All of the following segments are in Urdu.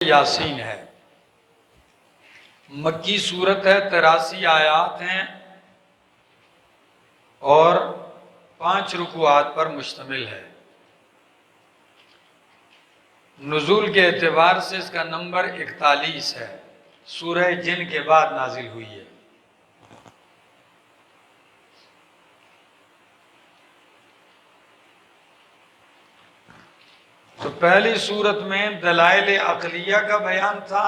یاسین ہے، مکی صورت ہے، 83 آیات ہیں اور 5 رکوعات پر مشتمل ہے۔ نزول کے اعتبار سے اس کا نمبر 41 ہے، سورہ جن کے بعد نازل ہوئی ہے۔ تو پہلی صورت میں دلائل عقلیہ کا بیان تھا،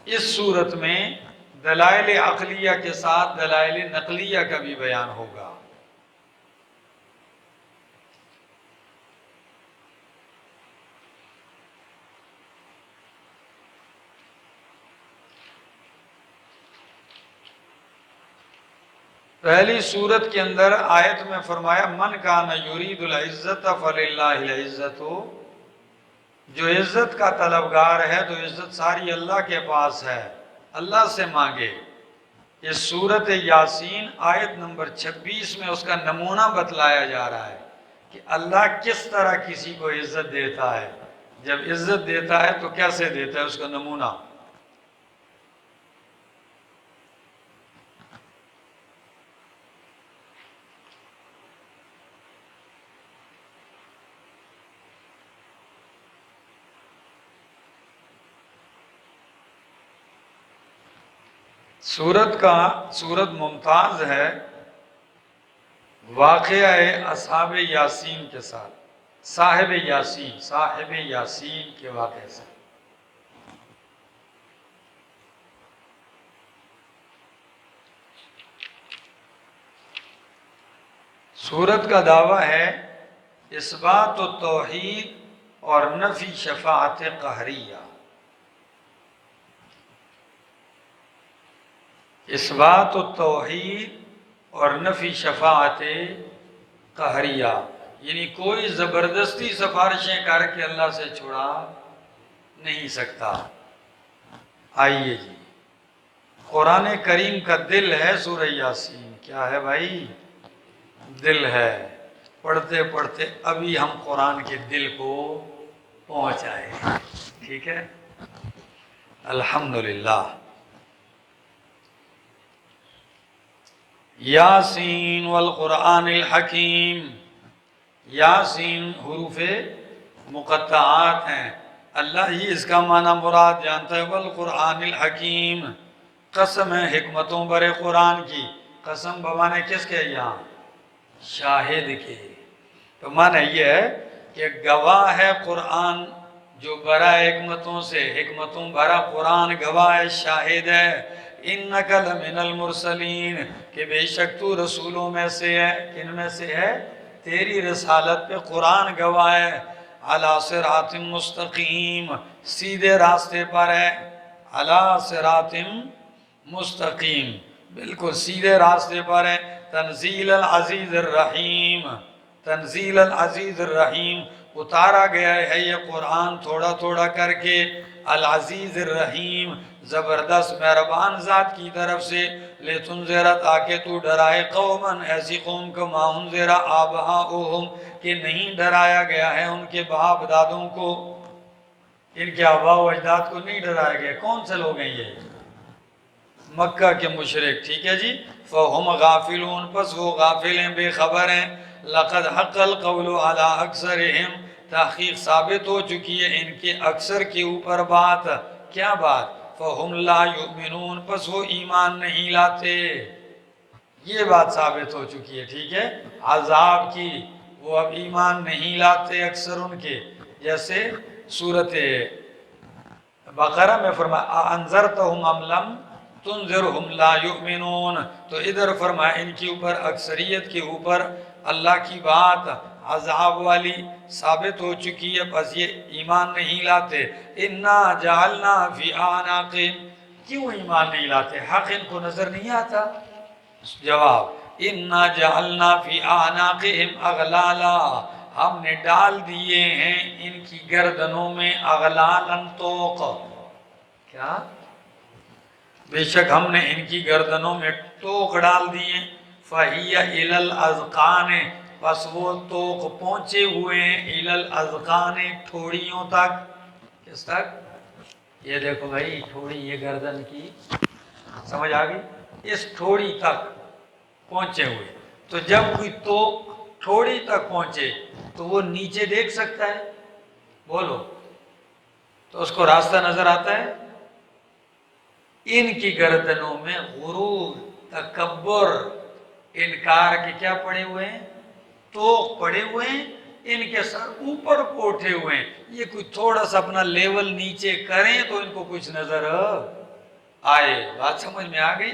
اس صورت میں دلائل عقلیہ کے ساتھ دلائل نقلیہ کا بھی بیان ہوگا۔ پہلی صورت کے اندر آیت میں فرمایا من کان یرید العزت فللہ العزت، جو عزت کا طلبگار ہے تو عزت ساری اللہ کے پاس ہے، اللہ سے مانگے۔ اس صورت یاسین آیت نمبر 26 میں اس کا نمونہ بتلایا جا رہا ہے کہ اللہ کس طرح کسی کو عزت دیتا ہے، جب عزت دیتا ہے تو کیسے دیتا ہے، اس کا نمونہ۔ صورت ممتاز ہے واقعہ اصحاب یاسین کے ساتھ، صاحب یاسین کے واقعے سے۔ صورت کا دعویٰ ہے اثبات توحید اور نفی شفاعت قہریہ، اثبات توحید اور نفی شفاعت قہریہ، یعنی کوئی زبردستی سفارشیں کر کے اللہ سے چھڑا نہیں سکتا۔ آئیے جی، قرآن کریم کا دل ہے سورہ یاسین، کیا ہے بھائی؟ دل ہے۔ پڑھتے پڑھتے ابھی ہم قرآن کے دل کو پہنچ آئے، ٹھیک ہے، الحمدللہ۔ یاسین والقرآن الحکیم، یاسین حروف مقطعات ہیں، اللہ ہی اس کا معنی مراد جانتا ہے۔ والقرآن الحکیم، قسم ہے حکمتوں برے قرآن کی، قسم بمانے کس کے؟ یہاں شاہد کے۔ تو معنی یہ ہے کہ گواہ ہے قرآن جو برا حکمتوں سے، حکمتوں برا قرآن گواہ ہے، شاہد ہے۔ اِنَّكَ لَمِنَ الْمُرْسَلِينَ، کہ بے شک تو رسولوں میں سے ہے۔ کن میں سے ہے؟ تیری رسالت پہ قرآن گواہ ہے۔ عَلَىٰ صِرَاطٍ مُسْتَقِيمٍ، سیدھے راستے پر ہے۔ عَلَىٰ صِرَاطٍ مستقیم، بالکل سیدھے راستے پر ہے۔ تنزیل العزیز الرحیم، تنزیل العزیز الرحیم، اتارا گیا ہے یہ قرآن تھوڑا تھوڑا کر کے العزیز الرحیم، زبردست مہربان ذات کی طرف سے۔ لِتُنذِرَ، تاکہ تو ڈرائے قوماً، ایسی قوم کو مَا أُنذِرَ آبَاؤُهُمْ، کہ نہیں ڈرایا گیا ہے ان کے باپ دادوں کو، ان کے آباء و اجداد کو نہیں ڈرایا گیا۔ کون سے لوگ ہیں یہ؟ مکہ کے مشرک، ٹھیک ہے جی۔ فَهُمْ غَافِلُونَ، پس وہ غافل ہیں، بے خبر ہیں۔ لَقَدْ حَقَّ الْقَوْلُ عَلَىٰ أَكْثَرِهِمْ، تحقیق ثابت ہو چکی ہے ان کے اکثر کے اوپر بات۔ کیا بات؟ فَهُمْ لَا يُؤْمِنُونَ، پس وہ ایمان نہیں لاتے، یہ بات ثابت ہو چکی ہے، ٹھیک ہے، عذاب کی۔ وہ اب ایمان نہیں لاتے اکثر ان کے، جیسے سورۃ بقرہ میں فرمایا أَأَنذَرْتَهُمْ أَمْ لَمْ تُنذِرْهُمْ لَا يُؤْمِنُونَ، تو ادھر فرمایا ان کے اوپر، اکثریت کے اوپر اللہ کی بات عذاب والی ثابت ہو چکی ہے، بس یہ ایمان نہیں لاتے۔ اِنَّا جَعَلْنَا فِي أَعْنَاقِهِمْ، کیوں ایمان نہیں لاتے؟ حق ان کو نظر نہیں آتا؟ جواب، اِنَّا جَعَلْنَا فِي أَعْنَاقِهِمْ أَغْلَالًا، ہم نے ڈال دیے ہیں ان کی گردنوں میں اغلالاً، توق۔ کیا؟ بے شک ہم نے ان کی گردنوں میں توق ڈال دیے۔ فَهِيَ إِلَى الْأَذْقَانِ، پس وہ توق پہنچے ہوئے ہیں، إِلَى الْأَذْقَانِ، ٹھوڑیوں تک۔ کس تک؟ یہ دیکھو بھائی تھوڑی یہ گردن کی سمجھ آ گئی، اس تھوڑی تک پہنچے ہوئے. تو جب کوئی تو تھوڑی تک پہنچے تو وہ نیچے دیکھ سکتا ہے؟ بولو، تو اس کو راستہ نظر آتا ہے؟ ان کی گردنوں میں غرور، تکبر، انکار کے کیا پڑے ہوئے ہیں؟ توق پڑے ہوئے ہیں. ان کے سر اوپر کو اٹھے ہوئے ہیں. یہ کوئی تھوڑا سا اپنا لیول نیچے کریں تو ان کو کچھ نظر آئے. بات سمجھ میں آ گئی؟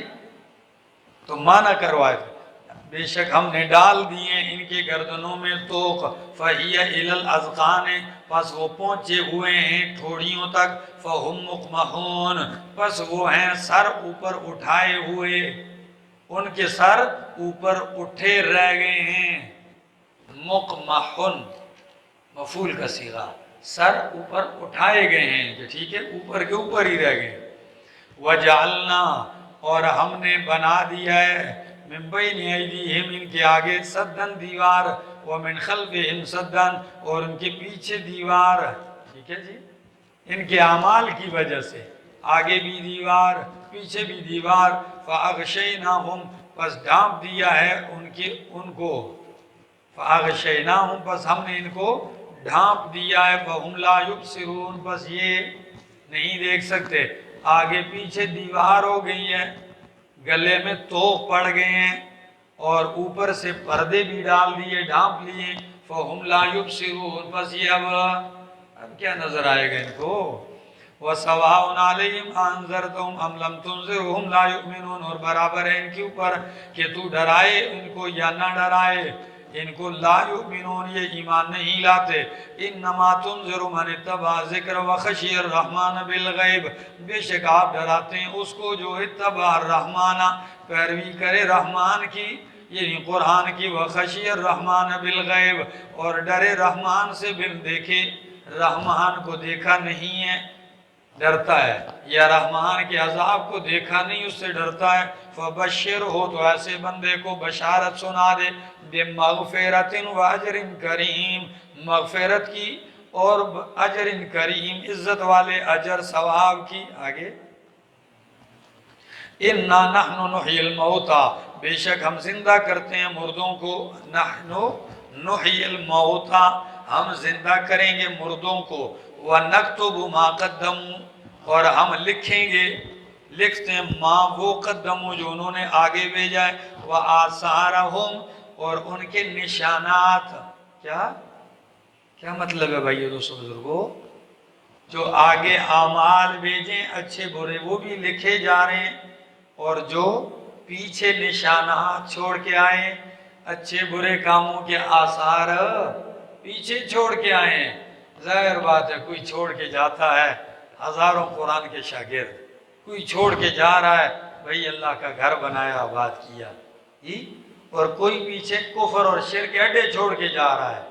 تو مانا کروائے، بے شک ہم نے ڈال دیے ان کے گردنوں میں توق. فَهِيَ إِلَى الْأَذْقَانِ، پس وہ پہنچے ہوئے ہیں ٹھوڑیوں تک. فَهُمْ مُقْمَحُونَ، پس وہ ہیں سر اوپر اٹھائے ہوئے. ان کے سر اوپر اٹھے رہ گئے ہیں. مقمحن مفعول کا صیغہ، سر اوپر اٹھائے گئے ہیں، جو ٹھیک ہے اوپر کے اوپر ہی رہ گئے. وجعلنا، اور ہم نے بنا دیا ہے، من بین ایدیہم ان کے آگے سدن دیوار، ومن خلفہم سدن اور ان کے پیچھے دیوار. ٹھیک ہے جی، ان کے اعمال کی وجہ سے آگے بھی دیوار پیچھے بھی دیوار. فاغشیناہم، پس ڈھانپ دیا ہے ان کو. فاغشیناہم، پس ہم نے ان کو ڈھانپ دیا ہے. فہم لا یبصرون، پس یہ نہیں دیکھ سکتے. آگے پیچھے دیوار ہو گئی ہے، گلے میں توق پڑ گئے ہیں، اور اوپر سے پردے بھی ڈال دیے، ڈھانپ لیے. فہم لا یبصرون، پس یہ اب کیا نظر آئے گا ان کو؟ وَسَوَاءٌ عَلَيْهِمْ أَنذَرْتَهُمْ أَمْ لَمْ تُنذِرْهُمْ لَا يُؤْمِنُونَ، اور برابر ہے ان کے اوپر کہ تو ڈرائے ان کو یا نہ ڈرائے ان کو. لا یؤمنون، یہ ایمان نہیں لاتے. انما تنذر من اتبع ذکر وخشی الرحمن بالغیب، بے شک آپ ڈراتے ہیں اس کو جو اتبع الرحمن، پیروی کرے رحمان کی یعنی قرآن کی. وخشی الرحمن بالغیب، اور ڈرے رحمان سے بن دیکھے، رحمان کو دیکھا نہیں ہے ڈرتا ہے، یا رحمان کے عذاب کو دیکھا نہیں اس سے ڈرتا ہے. فبشر ہو، تو ایسے بندے کو بشارت سنا دے، بمغفرت و اجر کریم، مغفرت کی اور اجر کریم، عزت والے اجر ثواب کی. آگے اِنَّا نَحْنُ نُحْيِي الْمَوْتَى، بے شک ہم زندہ کرتے ہیں مردوں کو. نحنو نحیی الموتى، ہم زندہ کریں گے مردوں کو. وَنَكْتُبُ مَا قَدَّمُوا، اور ہم لکھیں گے، لکھتے ہیں ما وہ قدموا جو انہوں نے آگے بھیجا ہے. وَآثَارَهُمْ، اور ان کے نشانات. کیا مطلب ہے بھائی یہ دوستو بزرگو؟ جو آگے اعمال بھیجیں اچھے برے وہ بھی لکھے جا رہے ہیں، اور جو پیچھے نشانات چھوڑ کے آئے اچھے برے کاموں کے آثار پیچھے چھوڑ کے آئے ہیں. ظاہر بات ہے کوئی چھوڑ کے جاتا ہے، ہزاروں قرآن کے شاگرد، کوئی چھوڑ کے جا رہا ہے بھئی اللہ کا گھر بنایا آباد کیا، اور کوئی پیچھے کفر اور شرک اڈے چھوڑ کے جا رہا ہے.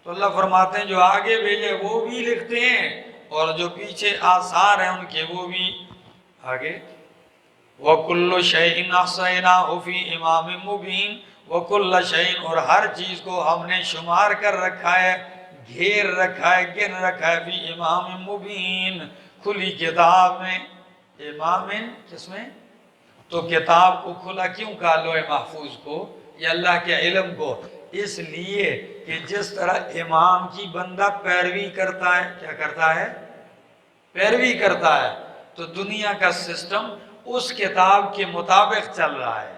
تو اللہ فرماتے ہیں جو آگے بھیجے وہ بھی لکھتے ہیں، اور جو پیچھے آثار ہیں ان کے وہ بھی. آگے وَكُلُّ شَيْءٍ أَحْصَيْنَاهُ فِي إِمَامٍ مُبِينٍ، وَكُلَّ شَيْءٍ، اور ہر چیز کو ہم نے شمار کر رکھا ہے، گھیر رکھا ہے، گن رکھا ہے. فی امام مبین، کھلی کتاب میں. امام کس میں؟ تو کتاب کو کھلا کیوں کہا لوح محفوظ کو یا اللہ کے علم کو؟ اس لیے کہ جس طرح امام کی بندہ پیروی کرتا ہے، کیا کرتا ہے؟ پیروی کرتا ہے. تو دنیا کا سسٹم اس کتاب کے مطابق چل رہا ہے،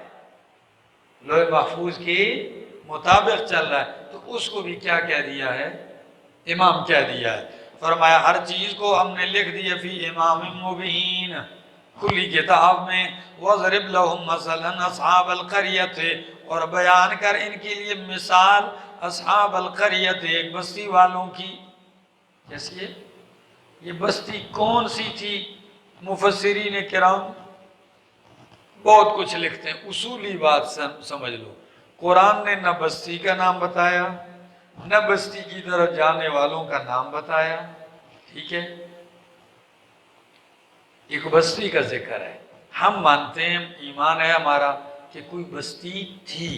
لوح محفوظ کے مطابق چل رہا ہے. تو اس کو بھی کیا کہہ دیا ہے؟ امام کہہ دیا ہے. فرمایا ہر چیز کو ہم نے لکھ دیا فی امام مبین، کھلی کتاب میں. وَضْرِبْ لَهُمْ مَثَلًا أَصْحَابَ الْقَرْيَةِ، اور بیان کر ان کے لیے مثال اصحاب القریت، ایک بستی والوں کی. کیسی ہے یہ بستی؟ کون سی تھی؟ مفسرین کرام بہت کچھ لکھتے ہیں، اصولی بات سمجھ لو. قرآن نے نہ بستی کا نام بتایا، نہ بستی کی طرف جانے والوں کا نام بتایا. ٹھیک ہے، ایک بستی کا ذکر ہے. ہم مانتے ہیں، ایمان ہے ہمارا کہ کوئی بستی تھی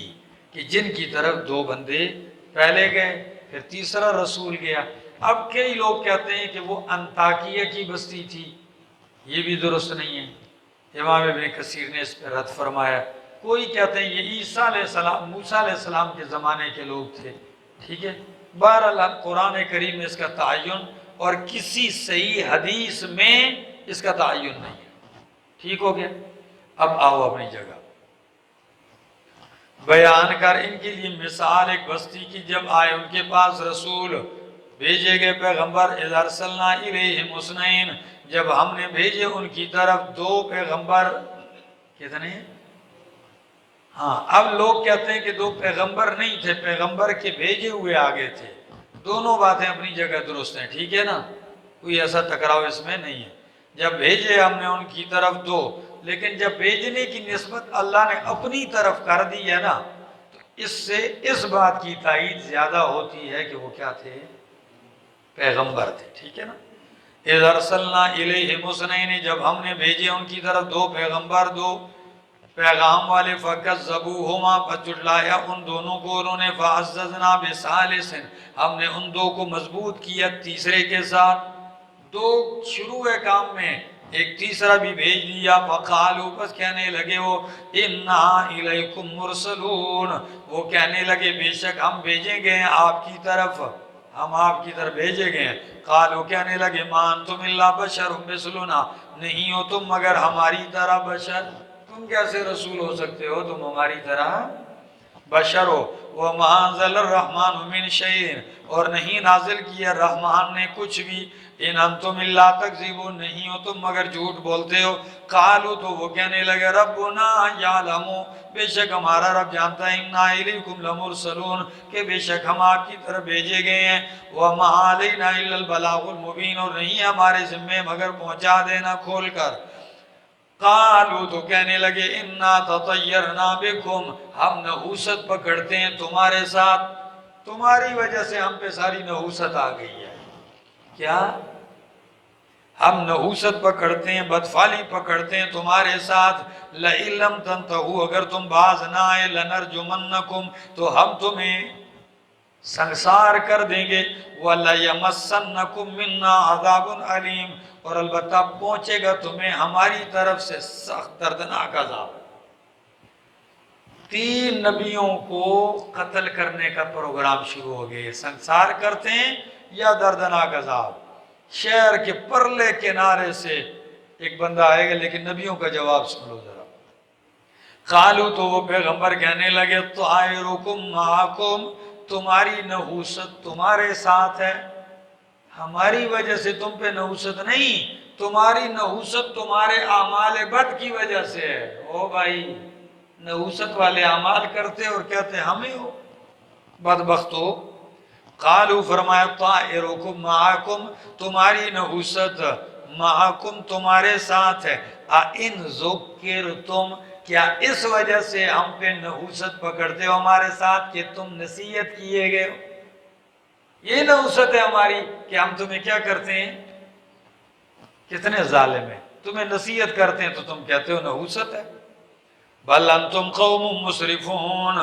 کہ جن کی طرف دو بندے پہلے گئے، پھر تیسرا رسول گیا. اب کئی لوگ کہتے ہیں کہ وہ انطاکیہ کی بستی تھی، یہ بھی درست نہیں ہے، امام ابن کثیر نے اس پہ رد فرمایا۔ کوئی کہتے ہیں یہ عیسیٰ علیہ السلام، موسیٰ علیہ السلام کے زمانے کے لوگ تھے، ٹھیک ہے۔ بہرحال قرآن کریم میں اس کا تعین اور کسی صحیح حدیث میں اس کا تعین نہیں ہے، ٹھیک ہو گیا۔ اب آؤ اپنی جگہ، بیان کر ان کے لیے مثال ایک بستی کی جب آئے ان کے پاس رسول، بھیجے گئے پیغمبر، اذ ارسلنا الیہم اثنین، جب ہم نے بھیجے ان کی طرف دو پیغمبر، کتنے؟ ہاں، اب لوگ کہتے ہیں کہ دو پیغمبر نہیں تھے، پیغمبر کے بھیجے ہوئے آگے تھے۔ دونوں باتیں اپنی جگہ درست ہیں، ٹھیک ہے نا، کوئی ایسا ٹکراؤ اس میں نہیں ہے۔ جب بھیجے ہم نے ان کی طرف دو، لیکن جب بھیجنے کی نسبت اللہ نے اپنی طرف کر دی ہے نا، تو اس سے اس بات کی تائید زیادہ ہوتی ہے کہ وہ کیا تھے؟ پیغمبر تھے، ٹھیک ہے نا۔ اذ ارسلنا الیہم اثنین، جب ہم نے بھیجے ان کی طرف دو پیغمبر، دو پیغام والے، فکذبوہما، پس جھٹلایا ان دونوں کو انہوں نے، فعززنا بثالث، ہم نے ان دو کو مضبوط کیا تیسرے کے ساتھ۔ دو شروع ہے کام میں، ایک تیسرا بھی بھیج دیا، فقالوا، بس کہنے لگے وہ، انا الیکم مرسلون، وہ کہنے لگے بے شک ہم بھیجے گئے ہیں آپ کی طرف، ہم آپ کی طرف بھیجے گئے ہیں۔ قالوا، کہنے لگے، ما انتم الا بشر مثلنا، نہیں ہو تم مگر ہماری طرح بشر، تم کیسے رسول ہو سکتے ہو، تم ہماری طرح بشر ہو۔ وَمَا أَنزَلَ الرَّحْمَنُ مِنْ شَيْءٍ، اور نہیں نازل کیا رحمان نے کچھ بھی، ان انتم الا تکذبون، نہیں ہو تم مگر جھوٹ بولتے ہو۔ قالوا، تو وہ کہنے لگے، ربنا یعلم، بے شک ہمارا رب جانتا ہے، انا الیکم لمرسلون، کہ بے شک ہم آپ کی طرف بھیجے گئے ہیں۔ وما علینا الا البلاغ المبین، اور نہیں ہمارے ذمے مگر پہنچا دینا کھول کر۔ قالوا، تو کہنے لگے، انا تطیرنا بکم، ہم نحوست پکڑتے ہیں تمہارے ساتھ، تمہاری وجہ سے ہم پہ ساری نحوست آ گئی ہے۔ کیا؟ ہم نحوست پکڑتے ہیں، بدفعلی پکڑتے ہیں تمہارے ساتھ۔ لئن لم تنتہوا، اگر تم باز نہ آئے، لنرجمنکم، تو ہم تمہیں سنگسار کر دیں گے۔ وَلَيَمَسَّنَّكُم مِّنَّا عَذَابٌ عَلِيمٌ، اور البتہ پہنچے گا تمہیں ہماری طرف سے سخت دردناک عذاب۔ 3 نبیوں کو قتل کرنے کا پروگرام شروع ہو گئے، سنگسار کرتے ہیں یا دردناک عذاب۔ شہر کے پرلے کنارے سے ایک بندہ آئے گا، لیکن نبیوں کا جواب سن لو ذرا۔ قالوا، تو وہ پیغمبر کہنے لگے، طائرکم معکم، تمہاری نحوست تمہارے ساتھ ہے، ہماری وجہ سے تم پہ نحوست نہیں، تمہاری نحوست تمہارے اعمال بد کی وجہ سے ہے۔ او بھائی، نحوست والے اعمال کرتے اور کہتے ہمیں ہو، بدبخت ہو۔ قالوا، فرمایا، طائرکم معکم، تمہاری نحوست معکم تمہارے ساتھ ہے۔ ان ذکرتم، کیا اس وجہ سے ہم پہ نحوست پکڑتے ہو ہمارے ساتھ کہ تم نصیحت کیے گئے ہو؟ یہ نحوست ہے ہماری کہ ہم تمہیں کیا کرتے ہیں؟ کتنے ظالم ہیں، تمہیں نصیحت کرتے ہیں تو تم کہتے ہو نحوست ہے۔ بل انتم قوم مسرفون،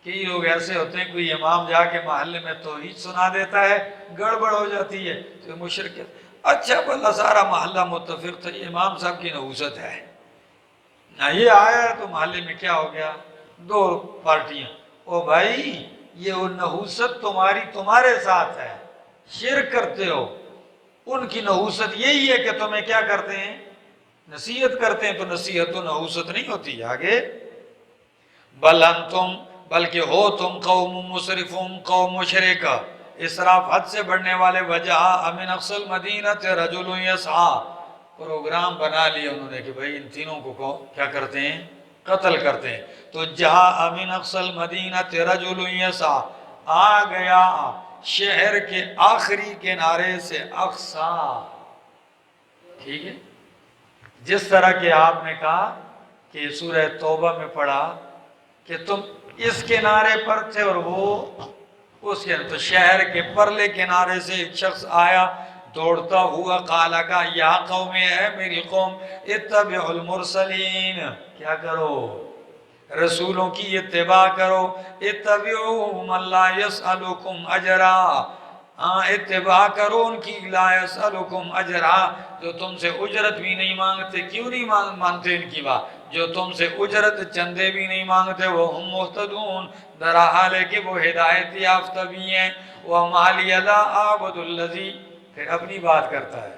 کئی لوگ ایسے ہوتے ہیں، کوئی امام جا کے محلے میں توحید سنا دیتا ہے، گڑبڑ ہو جاتی ہے تو مشرک، اچھا بھلا سارا محلہ متفق تھا، یہ امام صاحب کی نحوست ہے نہ، یہ آیا ہے تو محلے میں کیا ہو گیا، 2 پارٹیاں۔ او بھائی، یہ وہ نحوست تمہاری تمہارے ساتھ ہے، شرک کرتے ہو، ان کی نحوست یہی ہے کہ تمہیں کیا کرتے ہیں؟ نصیحت کرتے ہیں، تو نصیحت و نحوست نہیں ہوتی۔ آگے، بل انتم، بلکہ ہو تم قوم مسرفون، قوم مشرک، اسراف حد سے بڑھنے والے۔ وجاء من اقصی المدینۃ رجل یسعی، پروگرام بنا لیا انہوں نے کہ بھائی ان تینوں کو کیا کرتے ہیں؟ قتل کرتے ہیں۔ تو جاء من اقصی المدینۃ رجل یسعی، آ گیا شہر کے آخری کنارے سے، اقصی، ٹھیک ہے، جس طرح کہ آپ نے کہا کہ سورہ توبہ میں پڑھا کہ تم اس کنارے پر تھے اور وہ اس کے، تو شہر کے پرلے کنارے سے ایک شخص آیا دوڑتا ہوا، قالا کا، یا قوم، ہے میری قوم، اتبعوا المرسلین، کیا کرو؟ رسولوں کی اتباع کرو۔ اتبعوا من لا یسألکم اجرا، ہاں اتباع کرو ان کی، لا یسألکم اجرا، جو تم سے اجرت بھی نہیں مانگتے. کیوں نہیں مانتے ان کی بات؟ جو تم سے اجرت چندے بھی نہیں مانگتے. وہ ہم مہتدون، در حال ہے کہ وہ ہدایت یافتہ بھی ہیں. وما لی لا اعبد الذی، پھر اپنی بات کرتا ہے،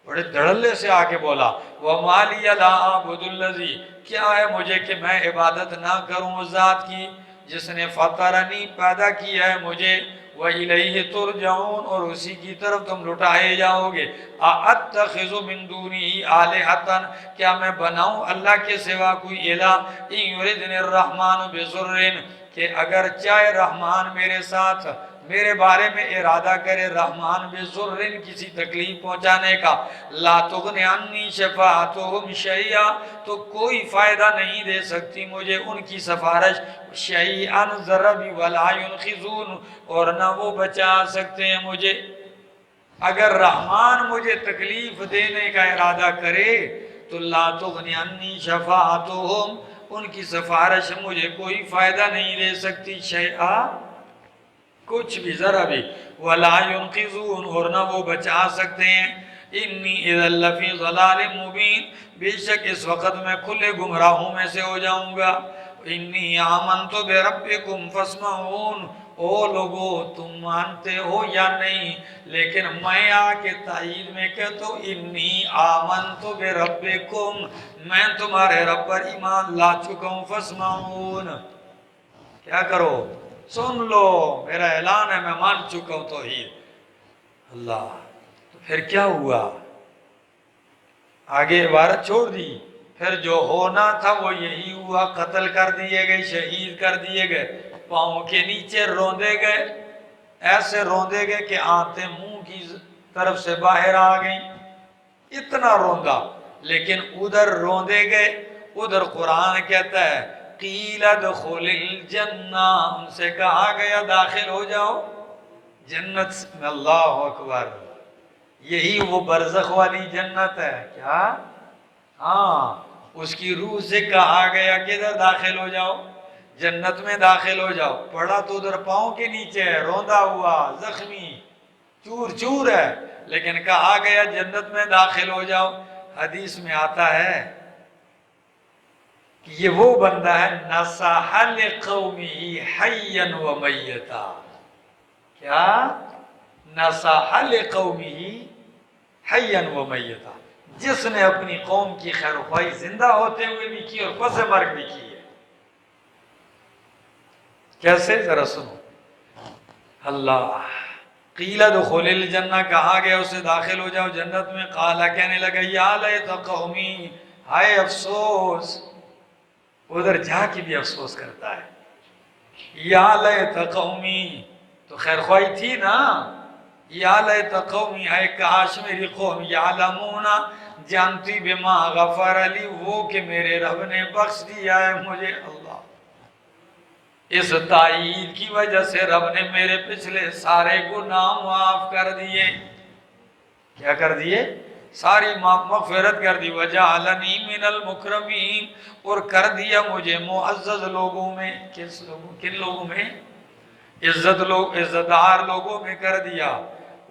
بڑے دھڑلے سے آ کے بولا وما لی لا اعبد الذی، کیا ہے مجھے کہ میں عبادت نہ کروں اس ذات کی جس نے فطرنی، پیدا کیا ہے مجھے، وَإِلَيْهِ تُرْجَعُونَ، اور اسی کی طرف تم لٹائے جاؤ گے. أَأَتَّخِذُ مِن دُونِهِ آلِهَةً، کیا میں بناؤں اللہ کے سوا کوئی الہ، إِن يُرِدْنِ الرَّحْمَنُ بِضُرٍّ، کہ اگر چاہے رحمان میرے ساتھ، میرے بارے میں ارادہ کرے رحمان بِضُرٍّ، کسی تکلیف پہنچانے کا، لا تغنِ عنی شفاعتهم شیئا، تو کوئی فائدہ نہیں دے سکتی مجھے ان کی سفارش، شیئا ذرا بھی، ولا ينقذون، اور نہ وہ بچا سکتے ہیں مجھے. اگر رحمان مجھے تکلیف دینے کا ارادہ کرے تو لا تغنی عنی شفاعتهم، ان کی سفارش مجھے کوئی فائدہ نہیں دے سکتی، شیئا، کچھ بھی، ذرا بھی، ولا ينقذون، اور نہ وہ بچا سکتے ہیں. انی اذا لفی ضلال مبین، بے شک اس وقت میں کھلے گمراہوں میں سے ہو جاؤں گا. انی آمنت بربکم فاسمعون، او لوگو تم مانتے ہو یا نہیں، لیکن میں آ کے تائید میں کہتا ہوں انی آمنت بربکم، میں تمہارے رب پر ایمان لا چکا ہوں، فاسمعون، کیا کرو، سن لو، میرا اعلان ہے میں مان چکا ہوں توحید. اللہ، تو پھر کیا ہوا؟ آگے عبارت چھوڑ دی. پھر جو ہونا تھا وہ یہی ہوا، قتل کر دیے گئے، شہید کر دیے گئے، پاؤں کے نیچے روندے گئے، ایسے روندے گئے کہ آنتیں منہ کی طرف سے باہر آ گئیں، اتنا روندا. لیکن ادھر روندے گئے، ادھر قرآن کہتا ہے قیل ادخل الجنہ، ان سے کہا گیا داخل ہو جاؤ جنت میں. اللہ اکبر، یہی وہ برزخ والی جنت ہے. کیا؟ ہاں، اس کی روح سے کہا گیا کہ ادھر داخل ہو جاؤ، جنت میں داخل ہو جاؤ. پڑا تو ادھر پاؤں کے نیچے ہے، روندا ہوا، زخمی، چور چور ہے، لیکن کہا گیا جنت میں داخل ہو جاؤ. حدیث میں آتا ہے کہ یہ وہ بندہ ہے نصح لقومہ حیا و میتا. کیا؟ نصح لقومہ حیا و میتا، جس نے اپنی قوم کی خیر خواہی زندہ ہوتے ہوئے بھی کی اور پس مرگ بھی کی ہے. کیسے؟ ذرا سنو. اللہ، قیل ادخل الجنہ، کہا گیا اسے داخل ہو جاؤ جنت میں. قالا، کہنے لگا یا لیت قومی، ہائے افسوس، ادھر جا کے بھی افسوس کرتا ہے. یا لیت قومی، تو خیر خواہی تھی نا، یا لیت قومی، اے کاش میری قوم، یعلمون، جانتی، بما غفر لی، وہ کہ میرے رب نے بخش دیا ہے مجھے. اللہ، اس تائید کی وجہ سے رب نے میرے پچھلے سارے گناہ معاف کر دیے. کیا کر دیے؟ ساری مغفرت کر دی. وجعلنی من المکرمین، اور کر دیا مجھے معزز لوگوں میں. کن لوگوں میں؟ عزت دار لوگوں میں کر دیا.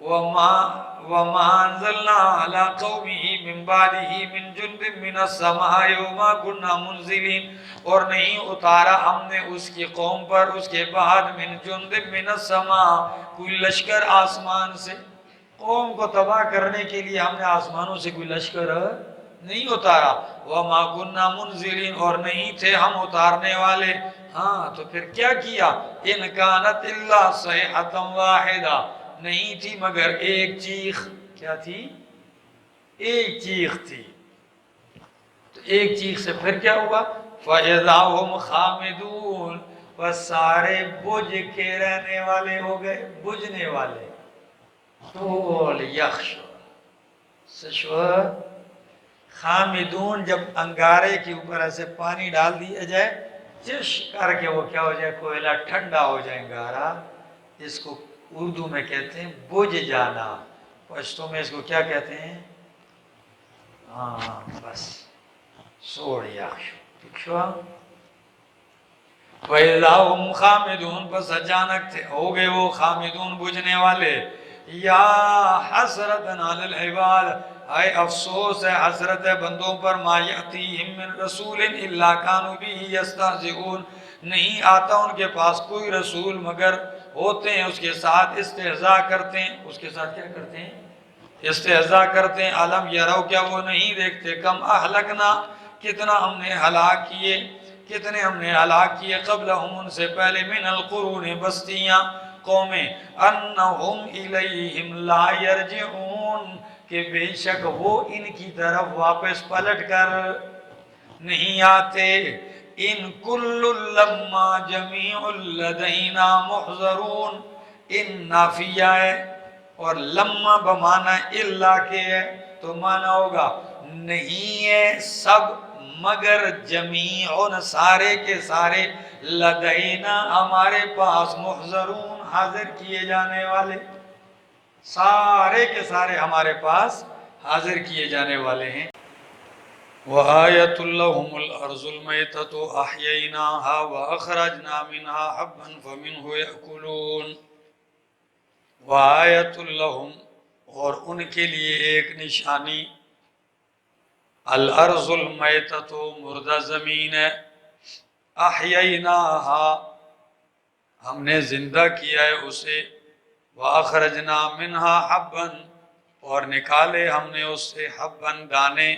وما انزلنا علی قومہ من بعدہ من جند من السماء وما كنا منزلین، اور نہیں اتارا ہم نے اس کی قوم پر اس کے بعد من جند من السماء، کوئی لشکر آسمان سے. قوم کو تباہ کرنے کے لیے ہم نے آسمانوں سے کوئی لشکر نہیں اتارا. وما كنا منزلین، اور نہیں تھے ہم اتارنے والے. ہاں، تو پھر کیا کیا؟ ان کانت الا صیحۃ واحدہ، نہیں تھی مگر ایک چیخ. کیا تھی؟ ایک چیخ تھی. تو ایک چیخ سے پھر کیا ہوا؟ فَإِذَا هُمْ خَامِدُونَ، وہ سارے بجھ کے رہنے والے ہو گئے، بجھنے والے. طول یخش سشو خامدون، جب انگارے کے اوپر ایسے پانی ڈال دیا جائے، چش کر کے وہ کیا ہو جائے؟ کوئلہ ٹھنڈا ہو جائے انگارہ. اس کو اردو میں کہتے ہیں بجھ جانا، پشتوں میں اس کو کیا کہتے ہیں؟ ہاں بس سوڑ یخش. فَإِذَا هُمْ خَامِدُونَ، بس اچانک ہو گئے وہ خامدون، بجھنے والے. یا حسرتن علی العباد، اے افسوس ہے، حسرت ہے بندوں پر، ما یأتیہم من رسول الا کانوا بہ یستہزئون، نہیں آتا ان کے پاس کوئی رسول مگر ہوتے ہیں اس کے ساتھ استہزاء کرتے ہیں. اس کے ساتھ کیا کرتے ہیں؟ استہزاء کرتے ہیں. علم یرو، کیا وہ نہیں دیکھتے، کم اہلکنا، کتنا ہم نے ہلاک کیے، کتنے ہم نے ہلاک کیے، قبلہم ان سے پہلے، من القرون بستیاں، قومیں، انہم الیہم لا یرجعون، کہ بے شک وہ ان کی طرف واپس پلٹ کر نہیں آتے. ان کل لما جمیع لدینا محضرون، ان نافیہ ہے اور لما بمعنی اللہ کے ہے، تو معنی ہوگا نہیں ہے سب مگر جمیع سارے کے سارے، لدینا ہمارے پاس، محضرون حاضر کیے جانے والے، سارے کے سارے ہمارے پاس حاضر کیے جانے والے ہیں. وَآيَةٌ لَهُمُ الْأَرْضُ الْمَيْتَةُ أَحْيَيْنَاهَا وَأَخْرَجْنَا مِنْهَا حَبًّا فَمِنْهُ يَأْكُلُونَ. وَآيَةٌ لَهُمْ، اور ان کے لیے ایک نشانی، الْأَرْضُ الْمَيْتَةُ مردہ زمین ہے، أَحْيَيْنَاهَا ہم نے زندہ کیا ہے اسے، وَأَخْرَجْنَا مِنْهَا حَبًّا اور نکالے ہم نے اس سے، حبًّا دانے،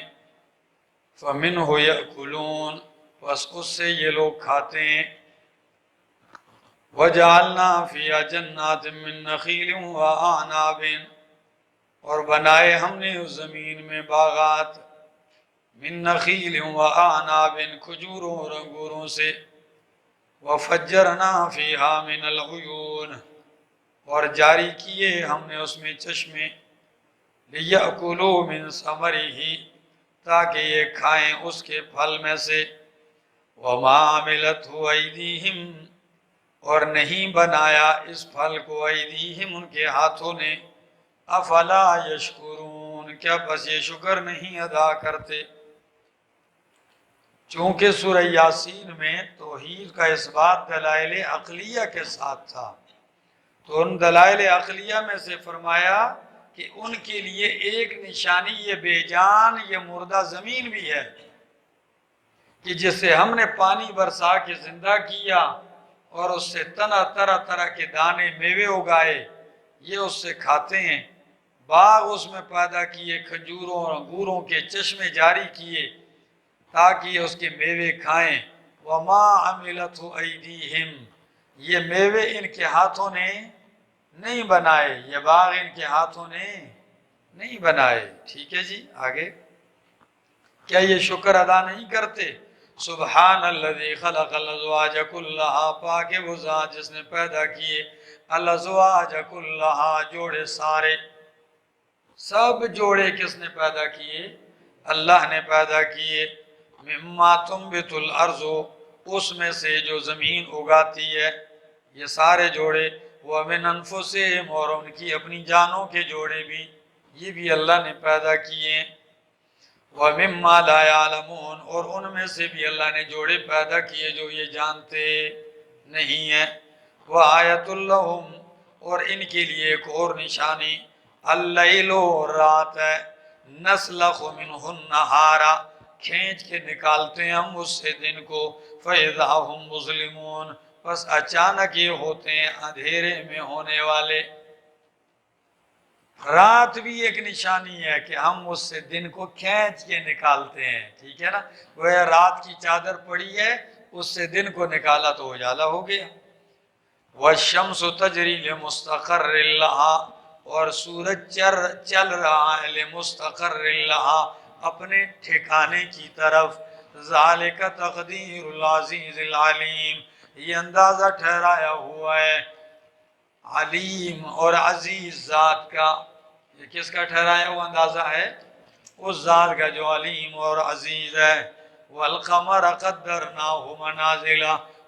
فَمِنْهُ يَأْكُلُونَ بس اس سے یہ لوگ کھاتے ہیں. وَجَعَلْنَا فِيهَا جَنَّاتٍ مِّن نَخِيلٍ وَأَعْنَابٍ اور بنائے ہم نے اس زمین میں باغات، من نخیل وَأَعْنَابٍ کھجوروں اور انگوروں سے، وَفَجَّرْنَا فِيهَا مِنَ الْعُيُونِ اور جاری کیے ہم نے اس میں چشمے، لِيَأْكُلُوا مِن ثَمَرِهِ تاکہ یہ کھائیں اس کے پھل میں سے، وَمَا عَمِلَتْهُ أَيْدِيهِمْ اور نہیں بنایا اس پھل کو، أَيْدِيهِمْ ان کے ہاتھوں نے، أَفَلَا يَشْكُرُونَ کیا بس یہ شکر نہیں ادا کرتے. چونکہ سورہ یاسین میں توحید کا اس بات دلائل عقلیہ کے ساتھ تھا، تو ان دلائل عقلیہ میں سے فرمایا کہ ان کے لیے ایک نشانی یہ بے جان، یہ مردہ زمین بھی ہے، کہ جس سے ہم نے پانی برسا کے زندہ کیا اور اس سے طرح طرح کے دانے میوے اگائے، یہ اس سے کھاتے ہیں. باغ اس میں پیدا کیے، کھجوروں اور انگوروں کے چشمے جاری کیے تاکہ یہ اس کے میوے کھائیں. وَمَا عَمِلَتْهُ أَيْدِيهِمْ یہ میوے ان کے ہاتھوں نے نہیں بنائے، یہ باغ ان کے ہاتھوں نے نہیں بنائے. ٹھیک ہے جی، آگے کیا یہ شکر ادا نہیں کرتے؟ سبحان الذی خلق الازواج کلہا پاک وہ ذات جس نے پیدا کیے الازواج کلہا جوڑے سارے، سب جوڑے کس نے پیدا کیے؟ اللہ نے پیدا کیے. مما تنبت الارض اس میں سے جو زمین اگاتی ہے، یہ سارے جوڑے، ومن انفسہم اور ان کی اپنی جانوں کے جوڑے بھی، یہ بھی اللہ نے پیدا کیے. وَمِمَّا لَا يَعْلَمُونَ اور ان میں سے بھی اللہ نے جوڑے پیدا کیے جو یہ جانتے نہیں ہیں. وَآيَةٌ لَهُمْ اور ان کے لیے ایک اور نشانی، اللیل رات ہے، نسلخ منہ النہارا کھینچ کے نکالتے ہیں ہم اس سے دن کو، فَإِذَا هُمْ مُظْلِمُونَ بس اچانک یہ ہوتے ہیں اندھیرے میں ہونے والے. رات بھی ایک نشانی ہے کہ ہم اس سے دن کو کھینچ کے نکالتے ہیں. ٹھیک ہے نا، وہ رات کی چادر پڑی ہے، اس سے دن کو نکالا تو اجالا ہو گیا. وَالشَّمْسُ تَجْرِي لِمُسْتَقَرٍّ لَهَا اور سورج چل رہا ہے، لِمُسْتَقَرٍّ لَهَا اپنے ٹھکانے کی طرف. ذَلِكَ تَقْدِيرُ الْعَزِيزِ الْعَلِيمِ یہ اندازہ ٹھہرایا ہوا ہے علیم اور عزیز ذات کا. یہ کس کا ٹھہرایا ہوا اندازہ ہے؟ اس ذات کا جو علیم اور عزیز ہے. وَالْقَمَرَ قَدَّرْنَاهُ مَنَازِلَ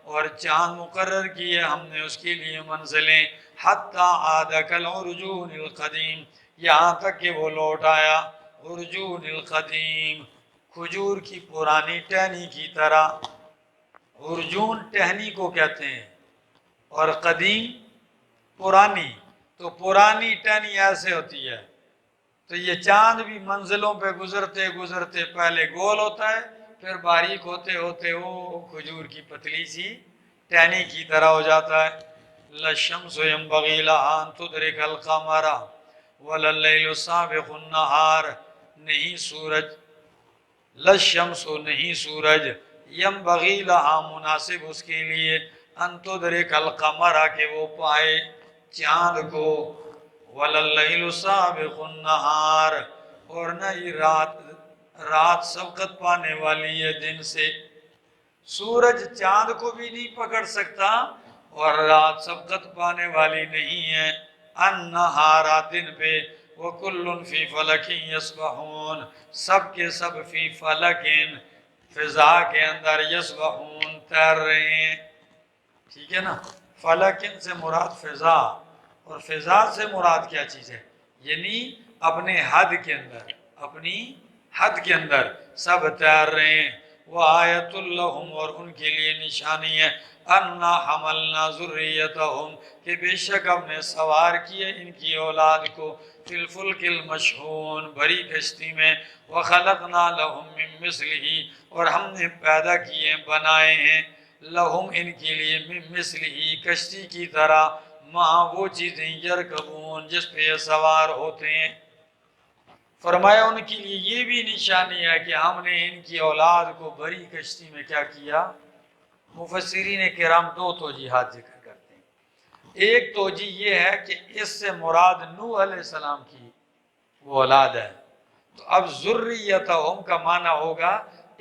اور چاند مقرر کیے ہم نے اس کے لیے منزلیں، حَتَّى عَادَ كَالْعُرْجُونِ الْقَدِيمِ یہاں تک کہ وہ لوٹ آیا عرجون القدیم کھجور کی پرانی ٹہنی کی طرح. عرجون ٹہنی کو کہتے ہیں، اور قدیم پرانی، تو پرانی ٹہنی ایسے ہوتی ہے۔ تو یہ چاند بھی منزلوں پہ گزرتے گزرتے پہلے گول ہوتا ہے، پھر باریک ہوتے ہوتے وہ کھجور کی پتلی سی ٹہنی کی طرح ہو جاتا ہے۔ لَلشَّمْسُ يَنبَغِي لَهَا أَن تُدْرِكَ الْقَمَرَ وَلَلَّيْلُ سَابِقُ النَّهَارِ، نہیں سورج، لَلشَّمْسُ نہیں سورج، يَنبَغِي لَهَا مناسب اس کے لیے، أَن تُدْرِكَ الْقَمَرَ کہ وہ پائے چاند کو، وَلَلَّيْلُ سَابِقُ النَّهَارِ اور نہ یہ رات سبقت پانے والی ہے دن سے۔ سورج چاند کو بھی نہیں پکڑ سکتا اور رات سبقت پانے والی نہیں ہے، النہارا دن پہ، وَكُلٌّ فِي فَلَكٍ يَسْبَحُونَ سب کے سب فی فلکن فضا کے اندر، یسبحون تیر رہے ہیں، ٹھیک ہے نا۔ فلکن سے مراد فضا، اور فضا سے مراد کیا چیز ہے؟ یعنی اپنے حد کے اندر، اپنی حد کے اندر سب تیر رہے ہیں۔ وَآیَةٌ لَّهُمْ اور ان کے لیے نشانی ہے، اَنَّا حَمَلْنَا ذُرِّيَّتَهُمْ کہ بے شک ہم نے سوار کیے ان کی اولاد کو، فِي الْفُلْكِ الْمَشْحُونِ بھری کشتی میں، وَخَلَقْنَا لَهُم مِّن مِّثْلِهِ اور ہم نے پیدا کیے بنائے ہیں، لَهُم ان کے لیے مِّن مِّثْلِهِ کشتی کی طرح، ماں وہ چیزیں یرکبون جس پہ یہ سوار ہوتے ہیں۔ فرمایا ان کے لیے یہ بھی نشانی ہے کہ ہم نے ان کی اولاد کو بھری کشتی میں کیا کیا۔ مفسرین کرام دو توجیہات ذکر کرتے ہیں۔ ایک توجیہ یہ ہے کہ اس سے مراد نوح علیہ السلام کی وہ اولاد ہے، تو اب ذریتہم کا معنی ہوگا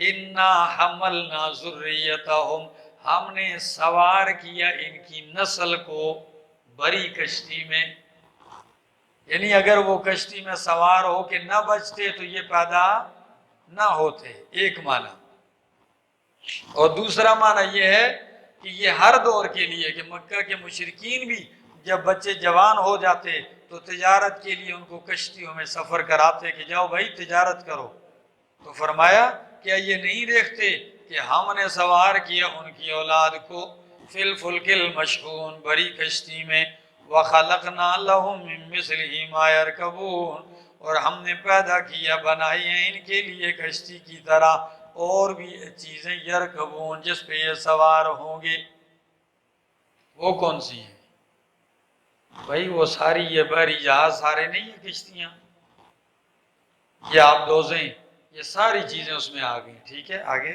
انا حملنا ذریتہم ہم نے سوار کیا ان کی نسل کو بڑی کشتی میں، یعنی اگر وہ کشتی میں سوار ہو کے نہ بچتے تو یہ پیدا نہ ہوتے، ایک معنی۔ اور دوسرا معنی یہ ہے کہ یہ ہر دور کے لیے، کہ مکہ کے مشرکین بھی جب بچے جوان ہو جاتے تو تجارت کے لیے ان کو کشتیوں میں سفر کراتے کہ جاؤ بھائی تجارت کرو، تو فرمایا کیا یہ نہیں دیکھتے کہ ہم نے سوار کیا ان کی اولاد کو فی الفلک المشحون بڑی کشتی میں، وَخَلَقْنَا لَهُم مِّن مِّثْلِهِ مَا يَرْكَبُونَ اور ہم نے پیدا کیا بنائی ہیں ان کے لیے کشتی کی طرح اور بھی چیزیں یرکبون جس پہ یہ سوار ہوں گے۔ وہ کون سی ہیں بھائی؟ وہ ساری یہ بحری جہاز سارے نہیں ہیں کشتیاں، یہ آپ دوزیں، یہ ساری چیزیں اس میں آ گئی، ٹھیک ہے۔ آگے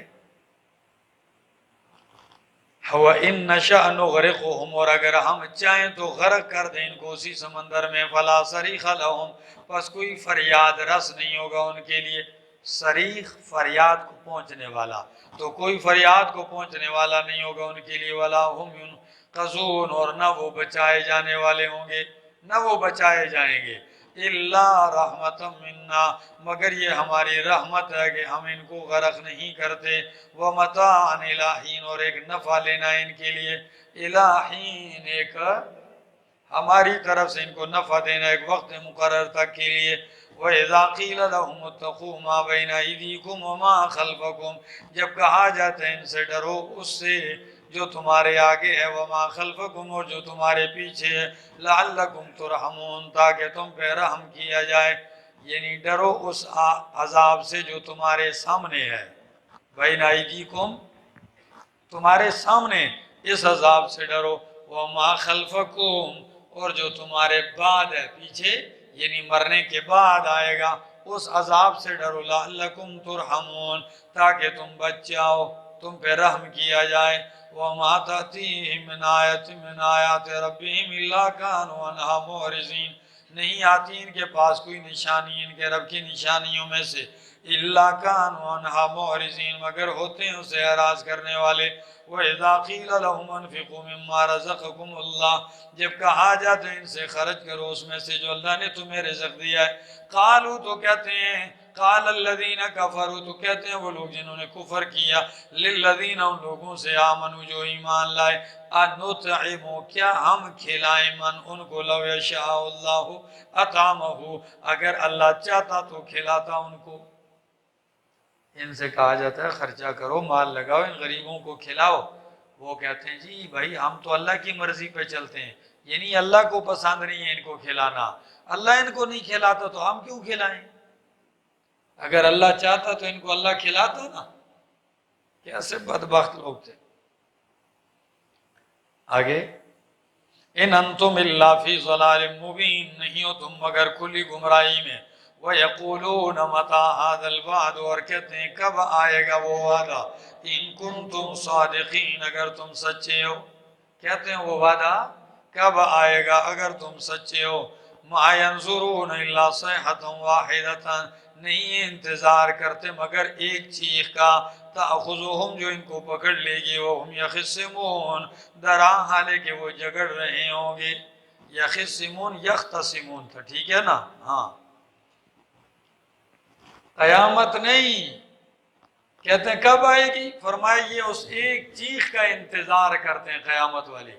وَإِن نَّشَأْ نُغْرِقْهُمْ اور اگر ہم چاہیں تو غرق کر دیں ان کو اسی سمندر میں، فَلَا صَرِيخَ لَهُمْ پس کوئی فریاد رس نہیں ہوگا ان کے لیے۔ صریخ فریاد کو پہنچنے والا، تو کوئی فریاد کو پہنچنے والا نہیں ہوگا ان کے لیے، وَلَا هُمْ يُنقَذُونَ اور نہ وہ بچائے جانے والے ہوں گے، نہ وہ بچائے جائیں گے۔ إِلَّا رَحْمَةً مِنَّا مگر یہ ہماری رحمت ہے کہ ہم ان کو غرق نہیں کرتے، وَمَتَاعًا إِلَىٰ حِينٍ اور ایک نفع لینا ان کے لیے، إِلَىٰ حِينٍ ایک ہماری طرف سے ان کو نفع دینا ایک وقت مقرر تک کے لیے۔ وَإِذَا قِيلَ لَهُمُ اتَّقُوا مَا بَيْنَ أَيْدِيكُمْ وَمَا خَلْفَكُمْ جب کہا جاتا ہے ان سے ڈرو اس سے جو تمہارے آگے ہے، وَمَا خَلْفَكُمْ اور جو تمہارے پیچھے ہے، لَعَلَّكُمْ تُرْحَمُونَ تاکہ تم پہ رحم کیا جائے، یعنی ڈرو اس عذاب سے جو تمہارے سامنے ہے، بَيْنَ أَيْدِيكُمْ تمہارے سامنے اس عذاب سے ڈرو، وَمَا خَلْفَكُمْ اور جو تمہارے بعد ہے، پیچھے یعنی مرنے کے بعد آئے گا، اس عذاب سے ڈرو، لَعَلَّكُمْ تُرْحَمُونَ تاکہ تم بچ جاؤ، تم پہ رحم کیا جائے۔ وَمَا تَأْتِيهِم مِّنْ آیَةٍ مِّنْ آیَاتِ رَبِّهِمْ إِلَّا كَانُوا عَنْهَا مُعْرِضِينَ نہیں آتی ان کے پاس کوئی نشانی ان کے رب کی نشانیوں میں سے، إِلَّا كَانُوا عَنْهَا مُعْرِضِينَ مگر ہوتے ہیں اسے اعراض کرنے والے۔ وَإِذَا قِيلَ لَهُمْ أَنفِقُوا مِمَّا رَزَقَكُمُ اللَّهُ جب کہا جاتا ہے ان سے خرچ کرو اس میں سے جو اللہ نے تمہیں رزق دیا ہے، قالوا تو کہتے ہیں، قال الذین کفروا تو کہتے ہیں وہ لوگ جنہوں نے کفر کیا، للذین ان لوگوں سے آمنوا جو ایمان لائے، انطعم کیا ہم کھلائیں من ان کو، لو یشاء اللہ اطعمہ اگر اللہ چاہتا تو کھلاتا ان کو۔ ان سے کہا جاتا ہے خرچہ کرو، مال لگاؤ، ان غریبوں کو کھلاؤ۔ وہ کہتے ہیں جی بھائی ہم تو اللہ کی مرضی پہ چلتے ہیں، یعنی اللہ کو پسند نہیں ہے ان کو کھلانا، اللہ ان کو نہیں کھلاتا تو ہم کیوں کھلائیں؟ اگر اللہ چاہتا تو ان کو اللہ کھلاتا نا۔ کیسے بدبخت لوگ تھے۔ آگے، ان انتم الا فی ضلال مبین، نہیں ہو تم مگر کھلی گمراہی میں۔ وَيَقُولُونَ مَتَىٰ هَٰذَا الْوَعْدُ، اور کہتے ہیں کب آئے گا وہ وعدہ، ان کنتم صادقین، اگر تم سچے ہو۔ کہتے ہیں وہ وعدہ کب آئے گا اگر تم سچے ہو۔ مَا يَنظُرُونَ إِلَّا صَيْحَةً وَاحِدَةً، نہیں انتظار کرتے مگر ایک چیخ کا، تأخذہم جو ان کو پکڑ لے گی، وہم یخصمون، درا حالے کہ وہ جھگڑ رہے ہوں گے۔ یخصمون یختصمون تھا، ٹھیک ہے نا؟ ہاں، قیامت نہیں، کہتے ہیں کب آئے گی؟ فرمایا یہ اس ایک چیخ کا انتظار کرتے ہیں قیامت والے،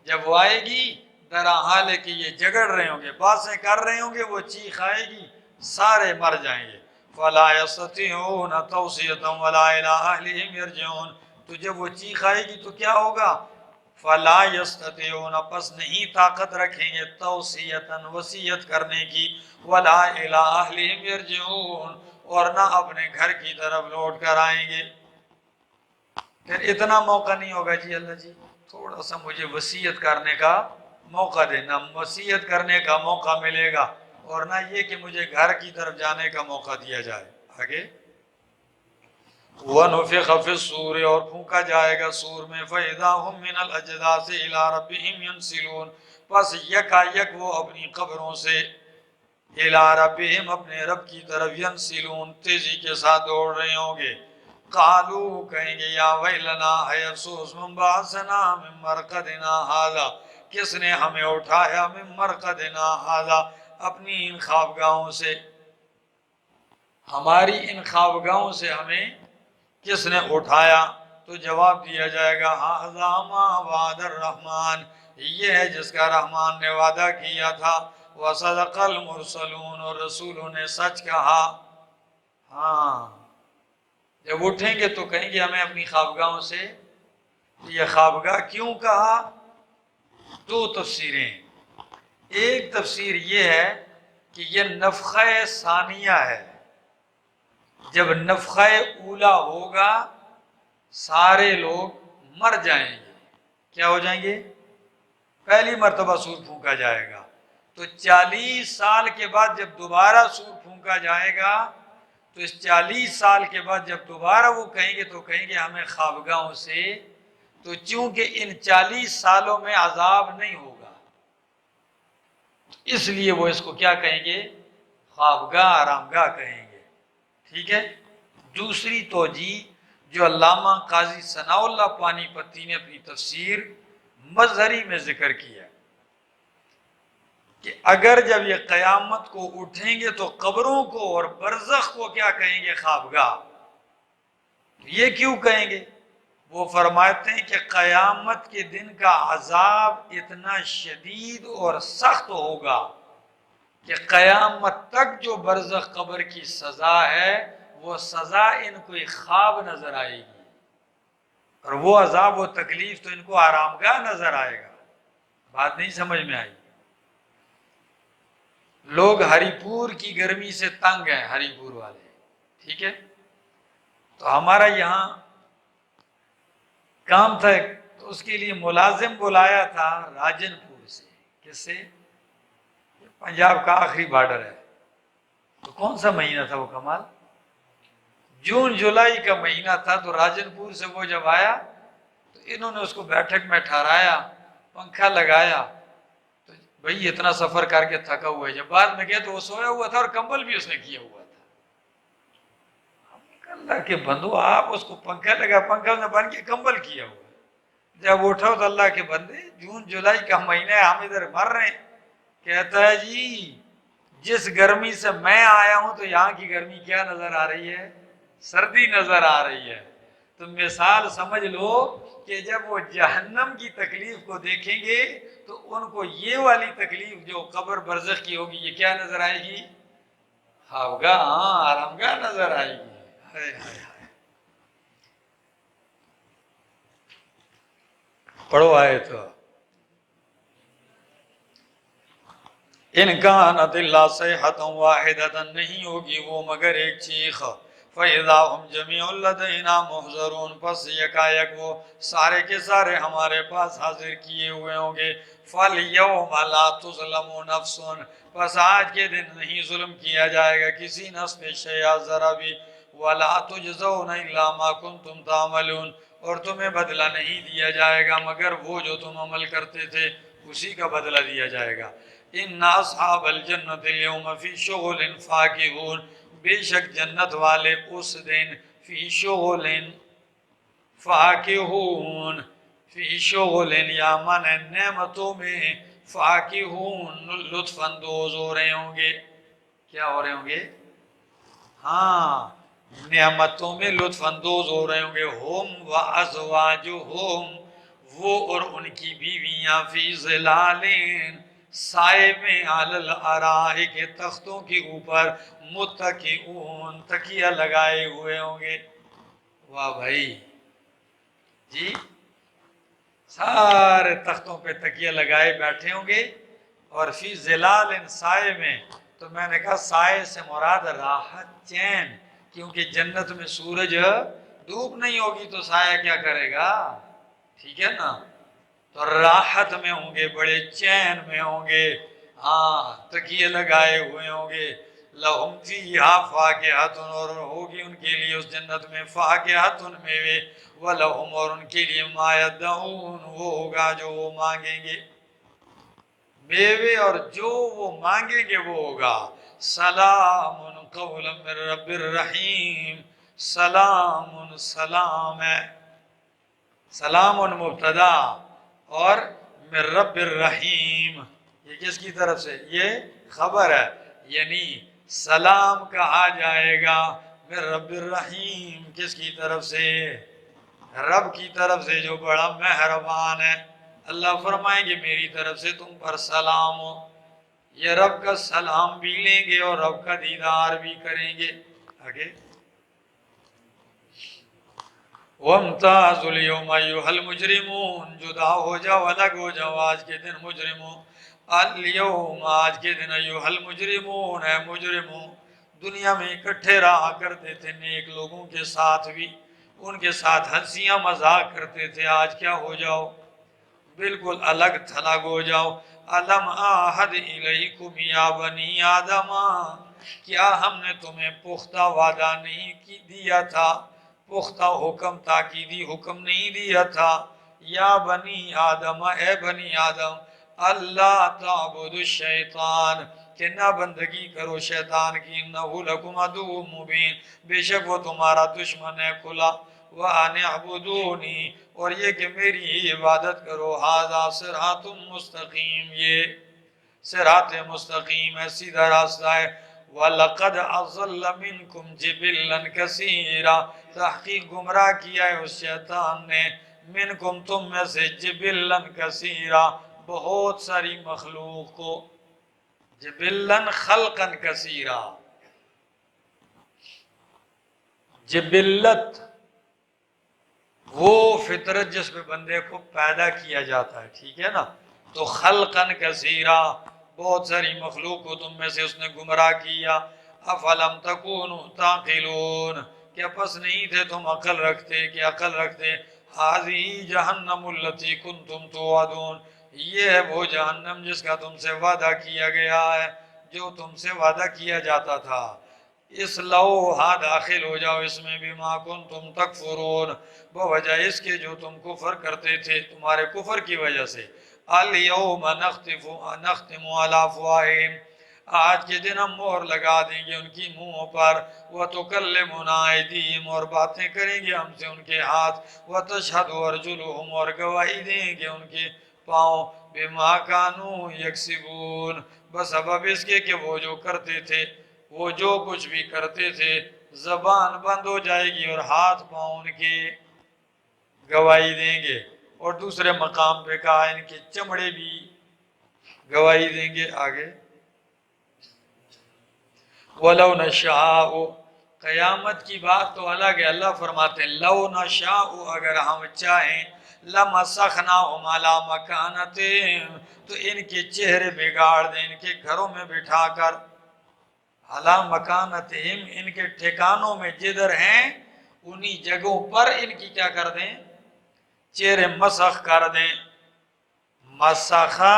جب وہ آئے گی درا حال ہے کہ یہ جھگڑ رہے ہوں گے، باتیں کر رہے ہوں گے، وہ چیخ آئے گی سارے مر جائیں گے۔ فَلَا يَسْتَطِيعُونَ تَوْصِيَةً وَلَا إِلَىٰ أَهْلِهِمْ يَرْجِعُونَ، تو جب وہ چیخ آئے گی تو کیا ہوگا؟ فَلَا يَسْتَطِيعُونَ، پس نہیں طاقت رکھیں گے تَوْصِيَةً وصیت کرنے کی، وَلَا إِلَىٰ أَهْلِهِمْ يَرْجِعُونَ، اور نہ اپنے گھر کی طرف لوٹ کر آئیں گے۔ پھر اتنا موقع نہیں ہوگا جی اللہ جی تھوڑا سا مجھے وصیت کرنے کا موقع دینا، وصیت کرنے کا موقع ملے گا، اور نہ یہ کہ مجھے گھر کی طرف جانے کا موقع دیا جائے۔ آگے، وَنُفِخَ فِي الصُّورِ، اور پھونکا جائے گا سور میں، فَإِذَا هُم مِّنَ الْأَجْدَاثِ إِلَىٰ رَبِّهِمْ يَنْسِلُونَ، پس یکا یک وہ اپنی قبروں سے إِلَىٰ رَبِّهِمْ اپنے رب کی طرف ينسلون تیزی کے ساتھ دوڑ رہے ہوں گے۔ قالوا کہیں گے یا ویلنا ہے افسوس، من بعثنا من مرقدنا هذا، کس نے ہمیں اٹھایا من مرقدنا هذا اپنی ان خوابگاہوں سے، ہماری ان خوابگاہوں سے ہمیں کس نے اٹھایا؟ تو جواب دیا جائے گا هذا ما وعد الرحمن، یہ ہے جس کا رحمان نے وعدہ کیا تھا، وصدق المرسلون، اور رسولوں نے سچ کہا۔ ہاں، جب اٹھیں گے تو کہیں گے ہمیں اپنی خوابگاہوں سے، یہ خوابگاہ کیوں کہا؟ دو تفسیریں، ایک تفسیر یہ ہے کہ یہ نفخہ ثانیہ ہے، جب نفخہ اولا ہوگا سارے لوگ مر جائیں گے، کیا ہو جائیں گے؟ پہلی مرتبہ سور پھونکا جائے گا، تو 40 سال کے بعد جب دوبارہ سور پھونکا جائے گا، تو اس 40 سال کے بعد جب دوبارہ وہ کہیں گے تو کہیں گے ہمیں خوابگاہوں سے، تو چونکہ ان 40 سالوں میں عذاب نہیں ہوگا اس لیے وہ اس کو کیا کہیں گے؟ خوابگاہ، آرامگاہ کہیں گے، ٹھیک ہے۔ دوسری توجیہ جو علامہ قاضی ثناء اللہ پانی پتی نے اپنی تفسیر مظہری میں ذکر کیا کہ اگر جب یہ قیامت کو اٹھیں گے تو قبروں کو اور برزخ کو کیا کہیں گے؟ خوابگاہ۔ یہ کیوں کہیں گے؟ وہ فرماتے ہیں کہ قیامت کے دن کا عذاب اتنا شدید اور سخت ہوگا کہ قیامت تک جو برزخ قبر کی سزا ہے وہ سزا ان کو ایک خواب نظر آئے گی، اور وہ عذاب و تکلیف تو ان کو آرامگاہ نظر آئے گا۔ بات نہیں سمجھ میں آئی؟ لوگ ہری پور کی گرمی سے تنگ ہیں، ہری پور والے، ٹھیک ہے، تو ہمارا یہاں کام تھا تو اس کے لیے ملازم بلایا تھا راجن پور سے، کس سے؟ پنجاب کا آخری بارڈر ہے، تو کون سا مہینہ تھا وہ کمال؟ جون جولائی کا مہینہ تھا، تو راجن پور سے وہ جب آیا تو انہوں نے اس کو بیٹھک میں ٹھہرایا، پنکھا لگایا، تو بھئی اتنا سفر کر کے تھکا ہوا ہے، جب بعد میں گیا تو وہ سویا ہوا تھا اور کمبل بھی اس نے کیا ہوا تھا۔ اللہ کے بندو، آپ اس کو پنکھا لگا، پنکھا نے بن کے کمبل کیا ہوا ہے، جب اٹھا تو اللہ کے بندے جون جولائی کا مہینہ ہے، ہم ادھر مر رہے ہیں۔ کہتا ہے جی جس گرمی سے میں آیا ہوں تو یہاں کی گرمی کیا نظر آ رہی ہے؟ سردی نظر آ رہی ہے۔ تو مثال سمجھ لو کہ جب وہ جہنم کی تکلیف کو دیکھیں گے تو ان کو یہ والی تکلیف جو قبر برزخ کی ہوگی یہ کیا نظر آئے گی؟ خوابگاہ، ہاں، آرامگاہ نظر آئے گی۔ پڑھو آئے تو ان کانت الا صیحۃ واحدۃ، نہیں ہوگی وہ مگر ایک چیخ، فاذا هم جميع لدینا محضرون، پس یکایک وہ سارے کے سارے ہمارے پاس حاضر کیے ہوئے ہوں گے، فالیوم لا تظلم نفس، پس آج کے دن نہیں ظلم کیا جائے گا کسی نفس پہ شیئا ذرا بھی، ولا تجزون الا ما کنتم تعملون، اور تمہیں بدلہ نہیں دیا جائے گا مگر وہ جو تم عمل کرتے تھے اسی کا بدلہ دیا جائے گا۔ ان اصحاب الجنت اليوم فی شغل فاکہون، بے شک جنت والے اس دن فی شغل فاکہون، فی شغل یا من نعمتوں میں، فاکہون لطف اندوز ہو رہے ہوں گے، کیا ہو رہے ہوں گے؟ ہاں نعمتوں میں لطف اندوز ہو رہے ہوں گے، ہم و ازواجہم، وہ اور ان کی بیویاں، فی ظلالین، سائے میں، علی الارائک، تختوں کے اوپر، متکئون، تکیہ لگائے ہوئے ہوں گے۔ واہ بھائی جی، سارے تختوں پہ تکیہ لگائے بیٹھے ہوں گے، اور فی ظلال، سائے میں، تو میں نے کہا سائے سے مراد راحت، چین، کیونکہ جنت میں سورج دھوپ نہیں ہوگی تو سایہ کیا کرے گا، ٹھیک ہے نا، تو راحت میں ہوں گے، بڑے چین میں ہوں گے، ہاں تکیے لگائے ہوئے ہوں گے، لہم فیہا فاکہۃ، اور ہوگی ان کے لیے اس جنت میں فاکہۃ میوے، ولہم، اور ان کے لیے ما یدعون، وہ ہوگا جو وہ مانگیں گے، میوے اور جو وہ مانگیں گے وہ ہوگا۔ سلام قولا من رب الرحیم، سلام، سلام ہے، سلام مبتدا، اور من رب الرحیم یہ کس کی طرف سے؟ یہ خبر ہے، یعنی سلام کہا جائے گا من رب الرحیم، کس کی طرف سے؟ رب کی طرف سے جو بڑا مہربان ہے۔ اللہ فرمائیں گے میری طرف سے تم پر سلام ہو، یہ رب کا سلام بھی لیں گے اور رب کا دیدار بھی کریں گے۔ آگے وَامْتَازُوا الْيَوْمَ أَيُّهَا الْمُجْرِمُونَ، جدا ہو جاؤ، الگ ہو جاؤ آج کے دن مجرموں، اليوم، آج کے دن، ایوہ المجرمون، ہے مجرموں، دنیا میں اکٹھے رہا کرتے تھے نیک لوگوں کے ساتھ بھی، ان کے ساتھ ہنسیاں مذاق کرتے تھے، آج کیا ہو جاؤ؟ بالکل الگ تھلگ ہو جاؤ۔ الم آہد الیکم یا بنی آدم، کیا ہم نے تمہیں پختہ وعدہ نہیں دیا تھا، پختہ حکم، تاکیدی حکم نہیں دیا تھا، یا بنی آدم، اے بنی آدم، اللہ تعبد الشیطان، کہ نہ بندگی کرو شیطان کی، انہو لکم عدو مبین، بے شک وہ تمہارا دشمن ہے کھلا، وَأَنِ اعْبُدُونِي، اور یہ کہ میری ہی عبادت کرو، ھذا صراط مستقیم، یہ صراط مستقیم ہے، سیدھا راستہ ہے۔ وَلَقَدْ أَضَلَّ مِنْكُمْ جِبِلًّا كَثِيرًا، تحقیق گمراہ کیا ہے اس شیطان نے، منکم، تم میں سے، جبلًا کثیرا، بہت ساری مخلوق کو، جبلًا خلقا کثیرا، جبلت وہ فطرت جس میں بندے کو پیدا کیا جاتا ہے، ٹھیک ہے نا، تو خلقا کثیرا، بہت ساری مخلوق کو تم میں سے اس نے گمراہ کیا۔ افلم تکونوا تعقلون، کیا پس نہیں تھے تم عقل رکھتے، کہ عقل رکھتے؟ ھذہ جہنم التی کنتم توعدون، یہ ہے وہ جہنم جس کا تم سے وعدہ کیا گیا ہے، جو تم سے وعدہ کیا جاتا تھا، اس لوہا، داخل ہو جاؤ اس میں، بما کنتم تکفرون، بوجہ اس کے جو تم کفر کرتے تھے، تمہارے کفر کی وجہ سے۔ الیوم نختم علی افواہہم، آج کے دن ہم مہر لگا دیں گے ان کی منہوں پر، وتکلمنا ایدیہم، اور باتیں کریں گے ہم سے ان کے ہاتھ، وتشہد ارجلہم، اور گواہی دیں گے ان کے پاؤں، بما کانوا یکسبون، بسبب اس کے کہ وہ جو کرتے تھے، وہ جو کچھ بھی کرتے تھے، زبان بند ہو جائے گی اور ہاتھ پاؤں ان کے گواہی دیں گے، اور دوسرے مقام پہ کہا ان کے چمڑے بھی گواہی دیں گے۔ آگے وَلَوْ نَشَاءُ، قیامت کی بات تو الگ ہے، اللہ فرماتے ہیں لو نشاء، اگر ہم چاہیں، لمسخناہم علی مکانتہم، تو ان کے چہرے بگاڑ دیں، ان کے گھروں میں بٹھا کر، علی مکانتہم، ان کے ٹھکانوں میں جدھر ہیں انہی جگہوں پر ان کی کیا کر دیں، چہرے مسخ کر دیں۔ مسخہ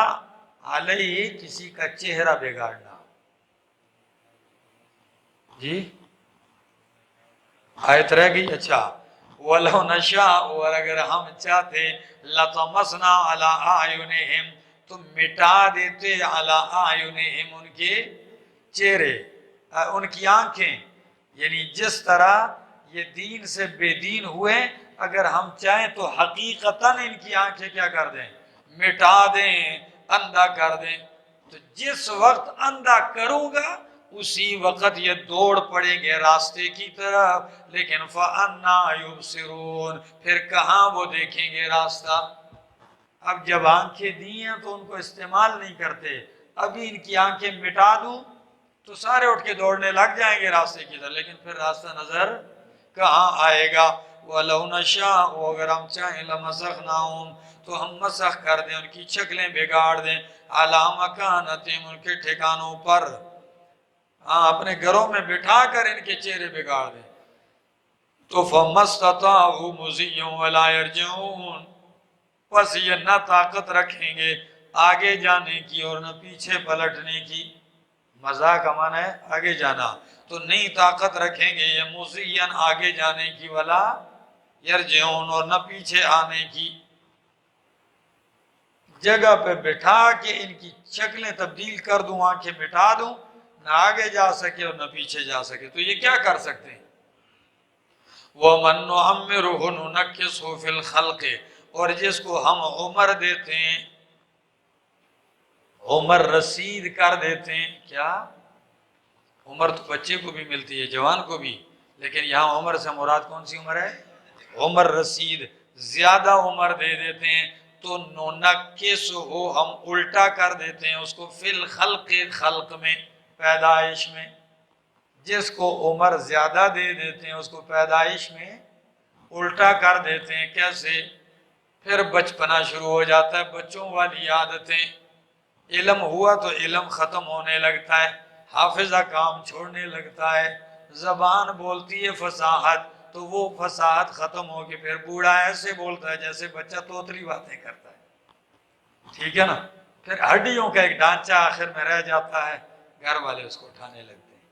علیہ، کسی کا چہرہ بگاڑنا، جی آیت رہ گئی، اچھا وَلَوْ نَشَاءُ، اور اگر ہم چاہتے، لَطَمَسْنَا عَلَىٰ أَعْيُنِهِمْ، تو مٹا دیتے عَلَىٰ أَعْيُنِهِمْ، ان کے چہرے، ان کی آنکھیں، یعنی جس طرح یہ دین سے بے دین ہوئے، اگر ہم چاہیں تو حقیقتاً ان کی آنکھیں کیا کر دیں، مٹا دیں، اندھا کر دیں۔ تو جس وقت اندھا کروں گا اسی وقت یہ دوڑ پڑیں گے راستے کی طرف، لیکن فَأَنَّىٰ يُبْصِرُونَ، پھر کہاں وہ دیکھیں گے راستہ۔ اب جب آنکھیں دی ہیں تو ان کو استعمال نہیں کرتے، ابھی ان کی آنکھیں مٹا دوں تو سارے اٹھ کے دوڑنے لگ جائیں گے راستے کی طرف، لیکن پھر راستہ نظر کہاں آئے گا۔ وَلَوْ نَشَاءُ، اگر ہم چاہیں، لَمَسَخْنَاهُمْ، تو ہم مسخ کر دیں، ان کی شکلیں بگاڑ دیں، عَلَىٰ مَكَانَتِهِمْ، ان کے ٹھکانوں پر، ہاں اپنے گھروں میں بٹھا کر ان کے چہرے بگاڑ دیں۔ تو فَمَا اسْتَطَاعُوا مُضِيًّا وَلَا يَرْجِعُونَ، پس یہ نہ طاقت رکھیں گے آگے جانے کی اور نہ پیچھے پلٹنے کی، مزاح کا معنی ہے آگے جانا، تو نہیں طاقت رکھیں گے یہ مُضِيًّا آگے جانے کی، وَلَا يَرْجِعُونَ، اور نہ پیچھے آنے کی۔ جگہ پہ بٹھا کے ان کی شکلیں تبدیل کر دوں، آنکھیں مٹا دوں، نہ آگے جا سکے اور نہ پیچھے جا سکے، تو یہ کیا کر سکتے ہیں؟ وَمَن نُعَمِّرْهُ نُنَكِّسْهُ فِي الْخَلْقِ، اور جس کو ہم عمر دیتے ہیں، عمر رسید کر دیتے ہیں، کیا عمر تو بچے کو بھی ملتی ہے، جوان کو بھی، لیکن یہاں عمر سے مراد کون سی عمر ہے؟ عمر رسید، زیادہ عمر دے دیتے ہیں، تو نُنَكِّسْهُ، ہم الٹا کر دیتے ہیں اس کو، فی الخلق، خلق میں، پیدائش میں، جس کو عمر زیادہ دے دیتے ہیں اس کو پیدائش میں الٹا کر دیتے ہیں۔ کیسے؟ پھر بچپنا شروع ہو جاتا ہے، بچوں والی عادتیں، علم ہوا تو علم ختم ہونے لگتا ہے، حافظہ کام چھوڑنے لگتا ہے، زبان بولتی ہے فصاحت، تو وہ فصاحت ختم ہو کے پھر بوڑھا ایسے بولتا ہے جیسے بچہ توتلی باتیں کرتا ہے، ٹھیک ہے نا؟ پھر ہڈیوں کا ایک ڈھانچہ آخر میں رہ جاتا ہے، گھر والے اس کو اٹھانے لگتے ہیں۔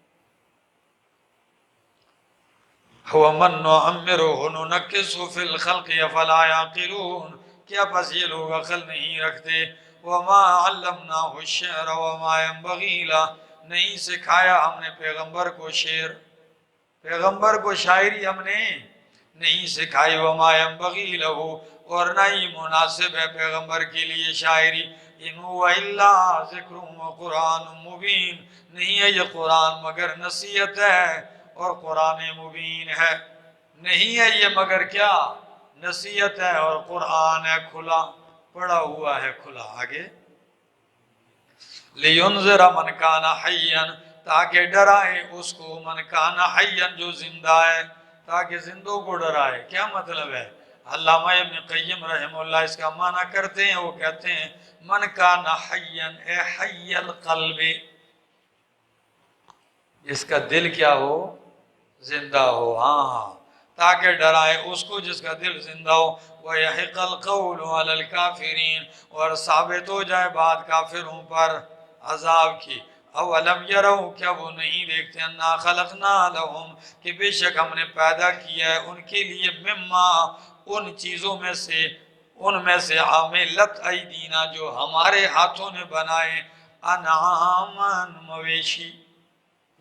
وَمَن نُعَمِّرْهُ نُنَكِّسْهُ فِي الْخَلْقِ أَفَلَا يَعْقِلُونَ، کیا بس یہ لوگ عقل نہیں رکھتے؟ وَمَا عَلَّمْنَاهُ الشِّعْرَ وَمَا يَنبَغِي لَهُ، نہیں سکھایا ہم نے پیغمبر کو شعر، پیغمبر کو شاعری ہم نے نہیں سکھائی، وَمَا يَنبَغِي لَهُ، اور نہ ہی مناسب ہے پیغمبر کے لیے شاعری، إِنْ هُوَ إِلَّا ذِكْرٌ وَقُرْآنٌ مُبِينٌ، نہیں ہے یہ قرآن مگر نصیحت ہے اور قرآن مبین ہے، نہیں ہے یہ مگر کیا؟ نصیحت ہے اور قرآن ہے کھلا، پڑا ہوا ہے کھلا۔ آگے لِيُنذِرَ مَنْ كَانَ حَيًّا، تاکہ ڈرائے اس کو، من کان حیًّا، جو زندہ ہے، تاکہ زندوں کو ڈرائے۔ کیا مطلب ہے؟ علامہ ابن قیم رحمہ اللہ اس کا معنی کرتے ہیں، وہ کہتے ہیں من کان حیًّا اے حی القلب، جس کا دل کیا ہو؟ زندہ ہو، ہاں، تاکہ ڈرائے اس کو جس کا دل زندہ ہو۔ وَيَحِقَّ الْقَوْلُ عَلَى الْكَافِرِينَ، اور ثابت ہو جائے بات کافروں پر عذاب کی۔ اَوَلَمْ يَرَوْا، کیا وہ نہیں دیکھتے، اَنَّا خَلَقْنَا لَهُمْ، کہ بے شک ہم نے پیدا کیا ہے ان کے لیے، مما، ان چیزوں میں سے، ان میں سے، عَمِلَتْ أَيْدِينَا، جو ہمارے ہاتھوں نے بنائے، انعامًا، مویشی،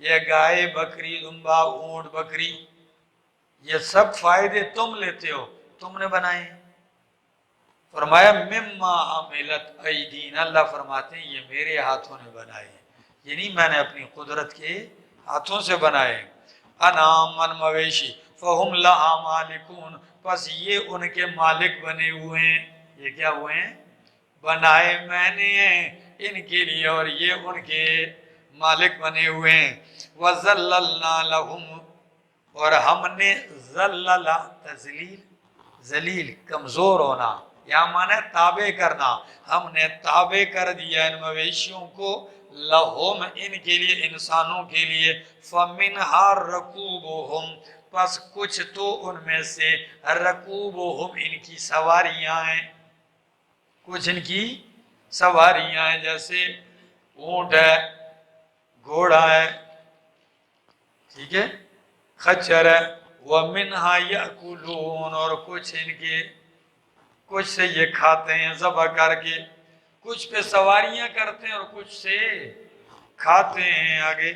یہ گائے، بکری، دمبا، اونٹ، بکری، یہ سب فائدے تم لیتے ہو، تم نے بنائے ہیں۔ فرمایا مما عملت ایدینا، اللہ فرماتے ہیں یہ میرے ہاتھوں نے بنائے ہیں، یعنی میں نے اپنی قدرت کے ہاتھوں سے بنائے۔ انعامًا، مویشی، فہم لہا مالکون، پس یہ ان کے مالک بنے ہوئے ہیں۔ یہ کیا ہوئے ہیں؟ بنائے میں نے ہیں ان کے لیے اور یہ ان کے مالک بنے ہوئے ہیں۔ وَذَلَّلْنَا لَهُمْ، اور ہم نے ذللا تذلیل ذلیل کمزور ہونا یا مانے تابع کرنا، ہم نے تابع کر دیا ان مویشیوں کو، لہم ان کے لیے انسانوں کے لیے، فمنہا رکوبہم پس کچھ تو ان میں سے رکوبہم ان کی سواریاں ہیں، کچھ ان کی سواریاں ہیں، جیسے اونٹ ہے، گھوڑا ہے، ٹھیک ہے، خچر ہے، وَمِنْهَا يَأْكُلُونَ اور کچھ ان کے کچھ سے یہ کھاتے ہیں ذبح کر کے، کچھ پہ سواریاں کرتے ہیں اور کچھ سے کھاتے ہیں۔ آگے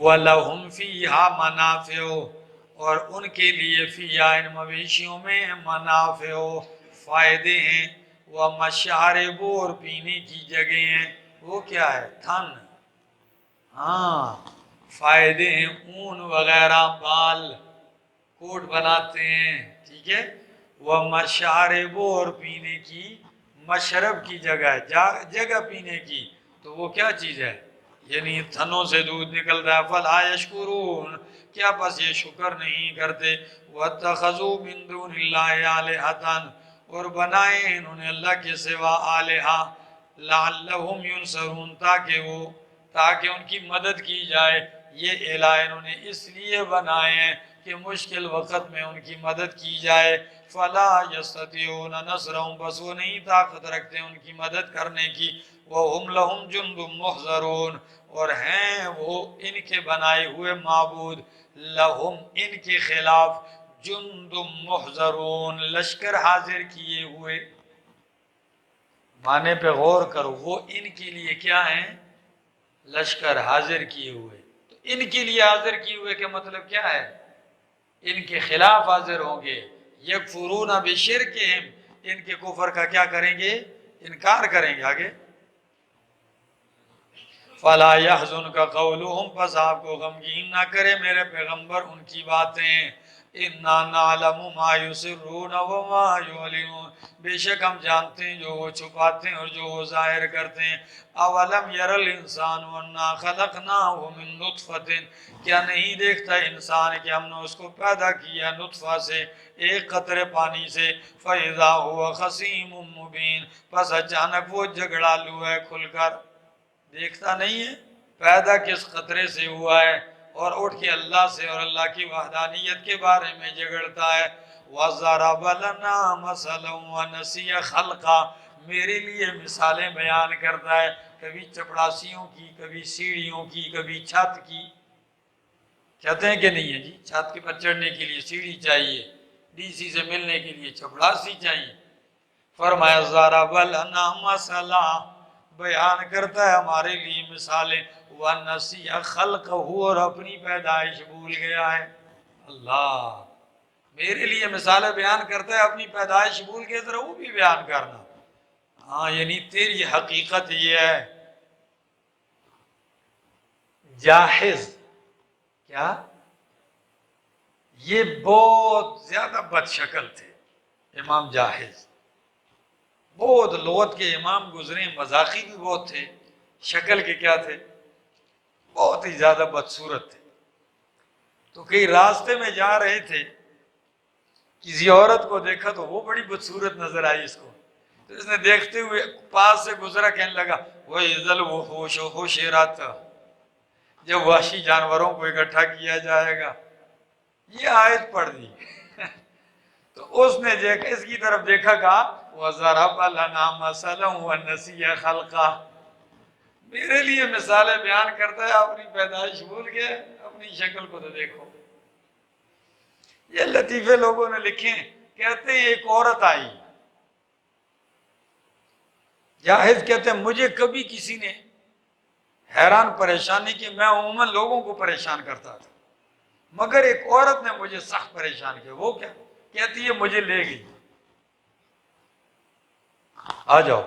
وَلَهُمْ فِيهَا مَنَافِعُ اور ان کے لیے فیہا ان مویشیوں میں منافع فائدے ہیں، وَمَشَارِبُ اور پینے کی جگہ ہیں، وہ کیا ہے؟ تھن، ہاں فائدے ہیں، اون وغیرہ، بال کوٹ بناتے ہیں، ٹھیک ہے، وَمَشَارِبُ اور پینے کی، مشرب کی جگہ جگہ پینے کی، تو وہ کیا چیز ہے؟ یعنی تھنوں سے دودھ نکلتا ہے۔ فَلَا يَشْكُرُونَ کیا بس یہ شکر نہیں کرتے؟ وَاتَّخَذُوا مِن دُونِ اللَّهِ آلِهَةً اور بنائے انہوں نے اللہ کے سوا آلہہ، لَعَلَّهُمْ يُنصَرُونَ تاکہ ان کی مدد کی جائے۔ یہ الہ انہوں نے اس لیے بنائے ہیں کہ مشکل وقت میں ان کی مدد کی جائے۔ فَلَا يَسْتَطِيعُونَ نَصْرَهُمْ بس وہ نہیں طاقت رکھتے ان کی مدد کرنے کی۔ وَهُمْ لَهُمْ جُنْدٌ مُحْضَرُونَ اور ہیں وہ ان کے بنائے ہوئے معبود، لہم ان کے خلاف، جُنْدٌ مُحْضَرُونَ لشکر حاضر کیے ہوئے۔ معنی پہ غور کرو، وہ ان کے لیے کیا ہیں؟ لشکر حاضر کیے ہوئے۔ تو ان کے لیے حاضر کیے ہوئے کا مطلب کیا ہے؟ ان کے خلاف حاضر ہوں گے۔ یکفرون بشرکہم ان کے کفر کا کیا کریں گے؟ انکار کریں گے۔ آگے فَلَا يَحْزُنْكَ قَوْلُهُمْ پس آپ کو غمگین نہ کرے میرے پیغمبر ان کی باتیں، اِنَّا نَعْلَمُ مَا يُسِرُّونَ وَمَا يُعْلِنُونَ بے شک ہم جانتے ہیں جو وہ چھپاتے ہیں اور جو وہ ظاہر کرتے ہیں۔ اَوَلَمْ يَرَ الْإِنسَانُ أَنَّا خَلَقْنَاهُ مِن نُطْفَةٍ کیا نہیں دیکھتا انسان کہ ہم نے اس کو پیدا کیا نطفہ سے، ایک قطرے پانی سے، فَإِذَا هُوَ خَصِيمٌ مُبِينٌ پس اچانک وہ جھگڑالو ہے کھل کر۔ دیکھتا نہیں ہے پیدا کس قطرے سے ہوا ہے، اور اٹھ کے اللہ سے اور اللہ کی وحدانیت کے بارے میں جھگڑتا ہے۔ وَضَرَبَ لَنَا مَثَلًا وَنَسِيَ خَلْقًا میرے لیے مثالیں بیان کرتا ہے، کبھی چپڑاسیوں کی، کبھی سیڑھیوں کی، کبھی چھت کی۔ کہتے ہیں کہ نہیں ہے جی، چھت کے پر چڑھنے کے لیے سیڑھی چاہیے، ڈی سی سے ملنے کے لیے چپڑاسی چاہیے۔ فرمایا ضَرَبَ لَنَا مَثَلًا بیان کرتا ہے ہمارے لیے مثالیں، وَنَسِيَ خَلْقَهُ اور اپنی پیدائش بھول گیا ہے۔ اللہ میرے لیے مثالیں بیان کرتا ہے، اپنی پیدائش بھول گئے، ذرا وہ بھی بیان کرنا۔ ہاں یعنی تیری حقیقت یہ ہے۔ جاحظ کیا؟ یہ بہت زیادہ بد شکل تھے امام جاحظ، بہت لغت کے امام گزرے، مذاقی بھی بہت تھے، شکل کے کیا تھے؟ بہت ہی زیادہ بدصورت تھے۔ تو کئی راستے میں جا رہے تھے، کسی عورت کو دیکھا تو وہ بڑی بدصورت نظر آئی اس کو، تو اس نے دیکھتے ہوئے پاس سے گزرا، کہنے لگا وَإِذَا الْوُحُوشُ حُشِرَتْ جب وحشی جانوروں کو اکٹھا کیا جائے گا، یہ آیت پڑھ دی۔ تو اس نے اس کی طرف دیکھا، کہا وَضَرَبَ لَنَا مَثَلًا وَنَسِيَ خَلْقًا میرے لیے مثالیں بیان کرتا ہے، اپنی پیدائش بھول گئے، اپنی شکل کو تو دیکھو۔ یہ لطیفے لوگوں نے لکھے، کہتے ہیں ایک عورت آئی، جاحظ کہتے ہیں مجھے کبھی کسی نے حیران پریشانی کی، میں عموماً لوگوں کو پریشان کرتا تھا، مگر ایک عورت نے مجھے سخت پریشان کیا۔ وہ کیا؟ کہتی ہے مجھے لے گئی، آ جاؤ،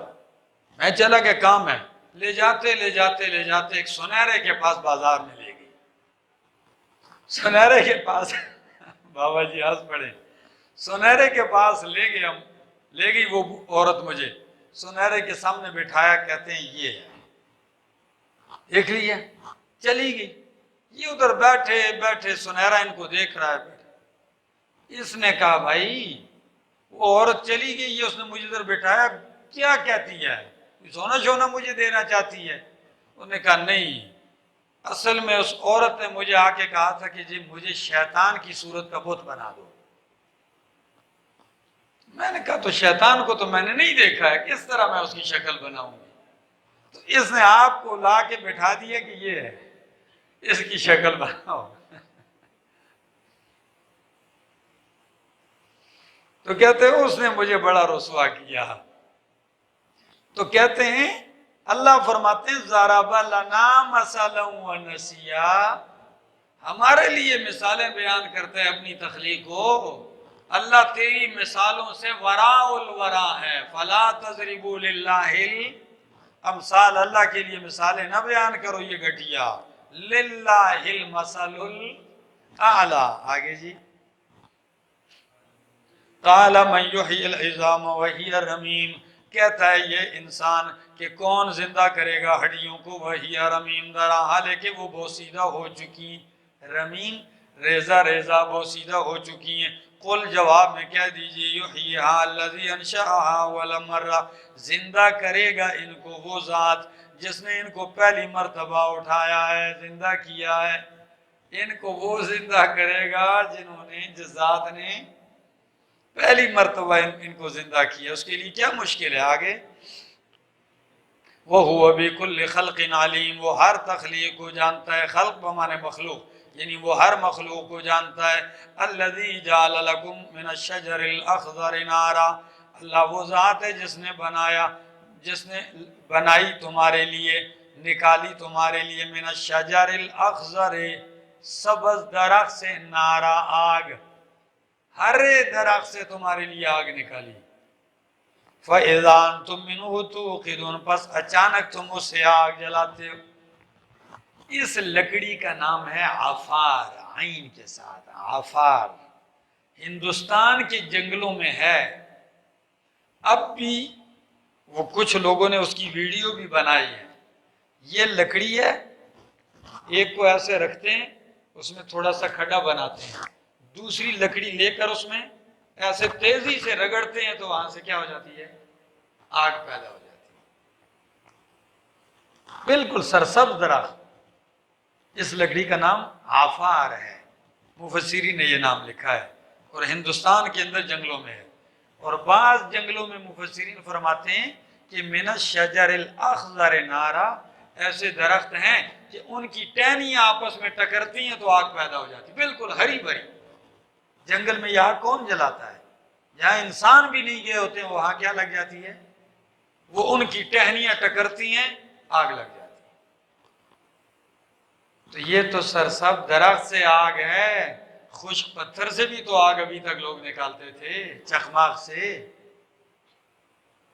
میں چلا کہ کام ہے، لے جاتے لے جاتے لے جاتے ایک سنہرے کے پاس بازار میں لے گئی۔ سنہرے کے پاس بابا جی ہنس پڑے، سنہرے کے پاس لے گئی وہ عورت مجھے، سنہرے کے سامنے بٹھایا، کہتے ہیں یہ ہے، دیکھ لیا، چلی گئی۔ یہ ادھر بیٹھے بیٹھے سنہرا ان کو دیکھ رہا ہے بیٹھے۔ اس نے کہا بھائی وہ عورت چلی گئی ہے، اس نے مجھے ادھر بٹھایا، کیا کہتی ہے، سونا شونا مجھے دینا چاہتی ہے؟ انہوں نے کہا نہیں، اصل میں اس عورت نے مجھے آ کے کہا تھا کہ جی مجھے شیطان کی صورت کا بت بنا دو۔ میں نے کہا تو شیطان کو تو میں نے نہیں دیکھا ہے، کس طرح میں اس کی شکل بناؤں گی؟ تو اس نے آپ کو لا کے بٹھا دیا کہ یہ ہے، اس کی شکل بناؤ۔ تو کہتے ہیں اس نے مجھے بڑا رسوا کیا۔ تو کہتے ہیں اللہ فرماتے ہیں ضرب لنا مثلا ونسیا، ہمارے لیے مثالیں بیان کرتے ہیں اپنی تخلیق کو۔ اللہ تیری مثالوں سے وراء الورا ہے، فلا تضربوا للہ الامثال، اللہ کے لیے مثالیں نہ بیان کرو یہ گھٹیا، للہ المثل الاعلی۔ آگے جی، قال من یحیی العظام وہی رمیم، کہتا ہے یہ انسان کہ کون زندہ کرے گا ہڈیوں کو، وہی رمیم، درا حال کہ وہ بوسیدہ ہو چکی، رمیم ریزہ ریزہ بوسیدہ ہو چکی ہیں۔ قل جواب میں کہہ دیجئے یحییہا الذی انشأہا اول مرہ، زندہ کرے گا ان کو وہ ذات جس نے ان کو پہلی مرتبہ اٹھایا ہے، زندہ کیا ہے۔ ان کو وہ زندہ کرے گا جنہوں نے، جس ذات نے پہلی مرتبہ ان کو زندہ کیا، اس کے لیے کیا مشکل ہے؟ آگے وَهُوَ بِكُلِّ خَلْقٍ عَلِيمٌ، وہ ہر تخلیق کو جانتا ہے، خلق بمانے مخلوق، یعنی وہ ہر مخلوق کو جانتا ہے۔ الَّذِي جَعَلَ لَكُم مِّنَ الشَّجَرِ الْأَخْضَرِ نَارًا، اللہ وہ ذات ہے جس نے بنایا، جس نے بنائی تمہارے لیے، نکالی تمہارے لیے، من الشجر الاخضر، سبز درخت سے، نارا آگ، ہرے درخت سے تمہارے لیے آگ نکالی۔ فَإِذَا أَنْتُم مِّنْهُ تُوقِدُونَ، پس اچانک تم اس سے آگ جلاتے ہو۔ اس لکڑی کا نام ہے عفار، عین کے ساتھ عفار، ہندوستان کے جنگلوں میں ہے اب بھی، وہ کچھ لوگوں نے اس کی ویڈیو بھی بنائی ہے۔ یہ لکڑی ہے، ایک کو ایسے رکھتے ہیں، اس میں تھوڑا سا کھڈا بناتے ہیں، دوسری لکڑی لے کر اس میں ایسے تیزی سے رگڑتے ہیں تو وہاں سے کیا ہو جاتی ہے؟ آگ پیدا ہو جاتی ہے۔ بالکل سرسبز درخت، اس لکڑی کا نام عفار ہے، مفسرین نے یہ نام لکھا ہے، اور ہندوستان کے اندر جنگلوں میں ہے۔ اور بعض جنگلوں میں مفسرین فرماتے ہیں کہ من الشجر الاخضر نارا، ایسے درخت ہیں کہ ان کی ٹہنیاں آپس میں ٹکرتی ہیں تو آگ پیدا ہو جاتی، بالکل ہری بھری۔ جنگل میں یہ آگ کون جلاتا ہے؟ جہاں انسان بھی نہیں گئے ہوتے ہیں وہاں کیا لگ جاتی ہے؟ وہ ان کی ٹہنیاں ٹکرتی ہیں، آگ لگ جاتی ہے۔ تو یہ تو سرسبز درخت سے آگ ہے، خشک پتھر سے بھی تو آگ ابھی تک لوگ نکالتے تھے، چخماق سے،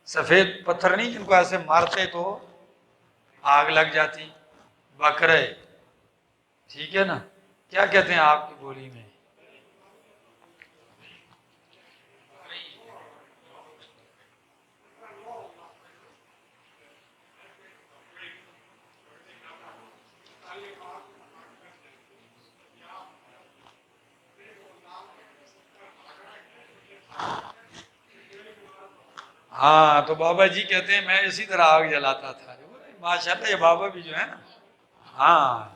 سفید پتھر نہیں جن کو ایسے مارتے تو آگ لگ جاتی۔ بکرے، ٹھیک ہے نا، کیا کہتے ہیں آپ کی بولی میں؟ ہاں تو بابا جی کہتے ہیں میں اسی طرح آگ جلاتا تھا۔ ماشاءاللہ یہ بابا بھی جو ہے نا، ہاں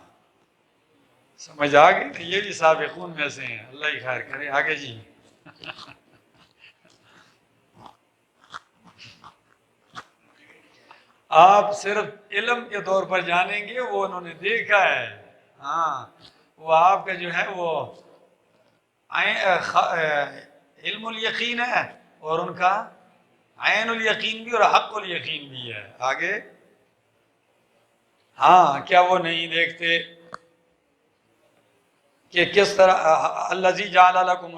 سمجھ آ گئی نا، یہ بھی سابقون میں سے ہیں، اللہ ہی خیر کرے۔ آگے جی، آپ صرف علم کے طور پر جانیں گے، وہ انہوں نے دیکھا ہے، ہاں وہ آپ کا جو ہے وہ علم الیقین ہے، اور ان کا عین الیقین بھی اور حق الیقین بھی ہے۔ آگے، ہاں کیا وہ نہیں دیکھتے کہ کس طرح الذی جعل لکم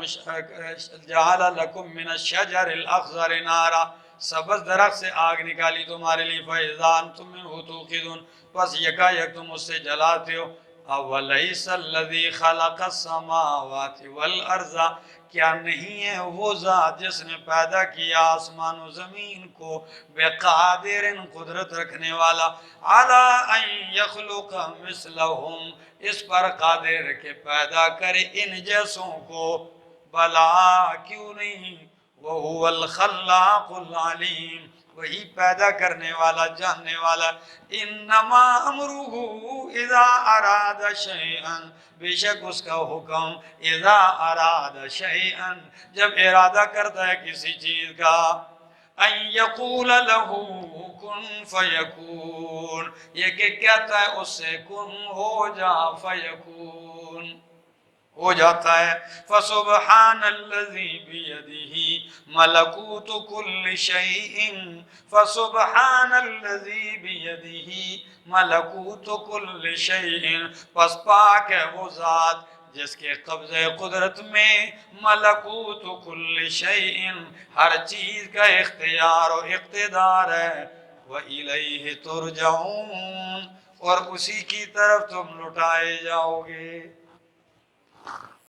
من الشجر الاخضر نارا، سبز درخت سے آگ نکالی تمہارے لیے، فاذا انتم منہ توقدون، پس یکا یک تم اس سے جلاتے ہو۔ اولیس الذی خلق السماوات والارض، کیا نہیں ہے وہ ذات جس نے پیدا کیا آسمان و زمین کو، بقادر، قدرت رکھنے والا، علی ان یخلق مثلہم، اس پر قادر کہ پیدا کرے ان جیسوں کو، بلا کیوں نہیں، وہو الخلاق العلیم، وہی پیدا کرنے والا جاننے والا، انما امرہ اذا اراد شیئا، بے شک اس کا حکم اذا اراد شیئا، جب ارادہ کرتا ہے کسی چیز کا، ان یقول له کن فیکون، یہ کہ کہتا ہے اس سے کن ہو جا، فیکون ہو جاتا ہے۔ فسبحان الذی بیدہ ملکوت کل شیء، فسبحان الذی بیدہ ملکوت کل شیء، پس پاک ہے وہ ذات جس کے قبضہ قدرت میں ملکوت کل شیء، ہر چیز کا اختیار و اقتدار ہے، وَإِلَيْهِ تُرْجَعُونَ، اور اسی کی طرف تم لٹائے جاؤ گے۔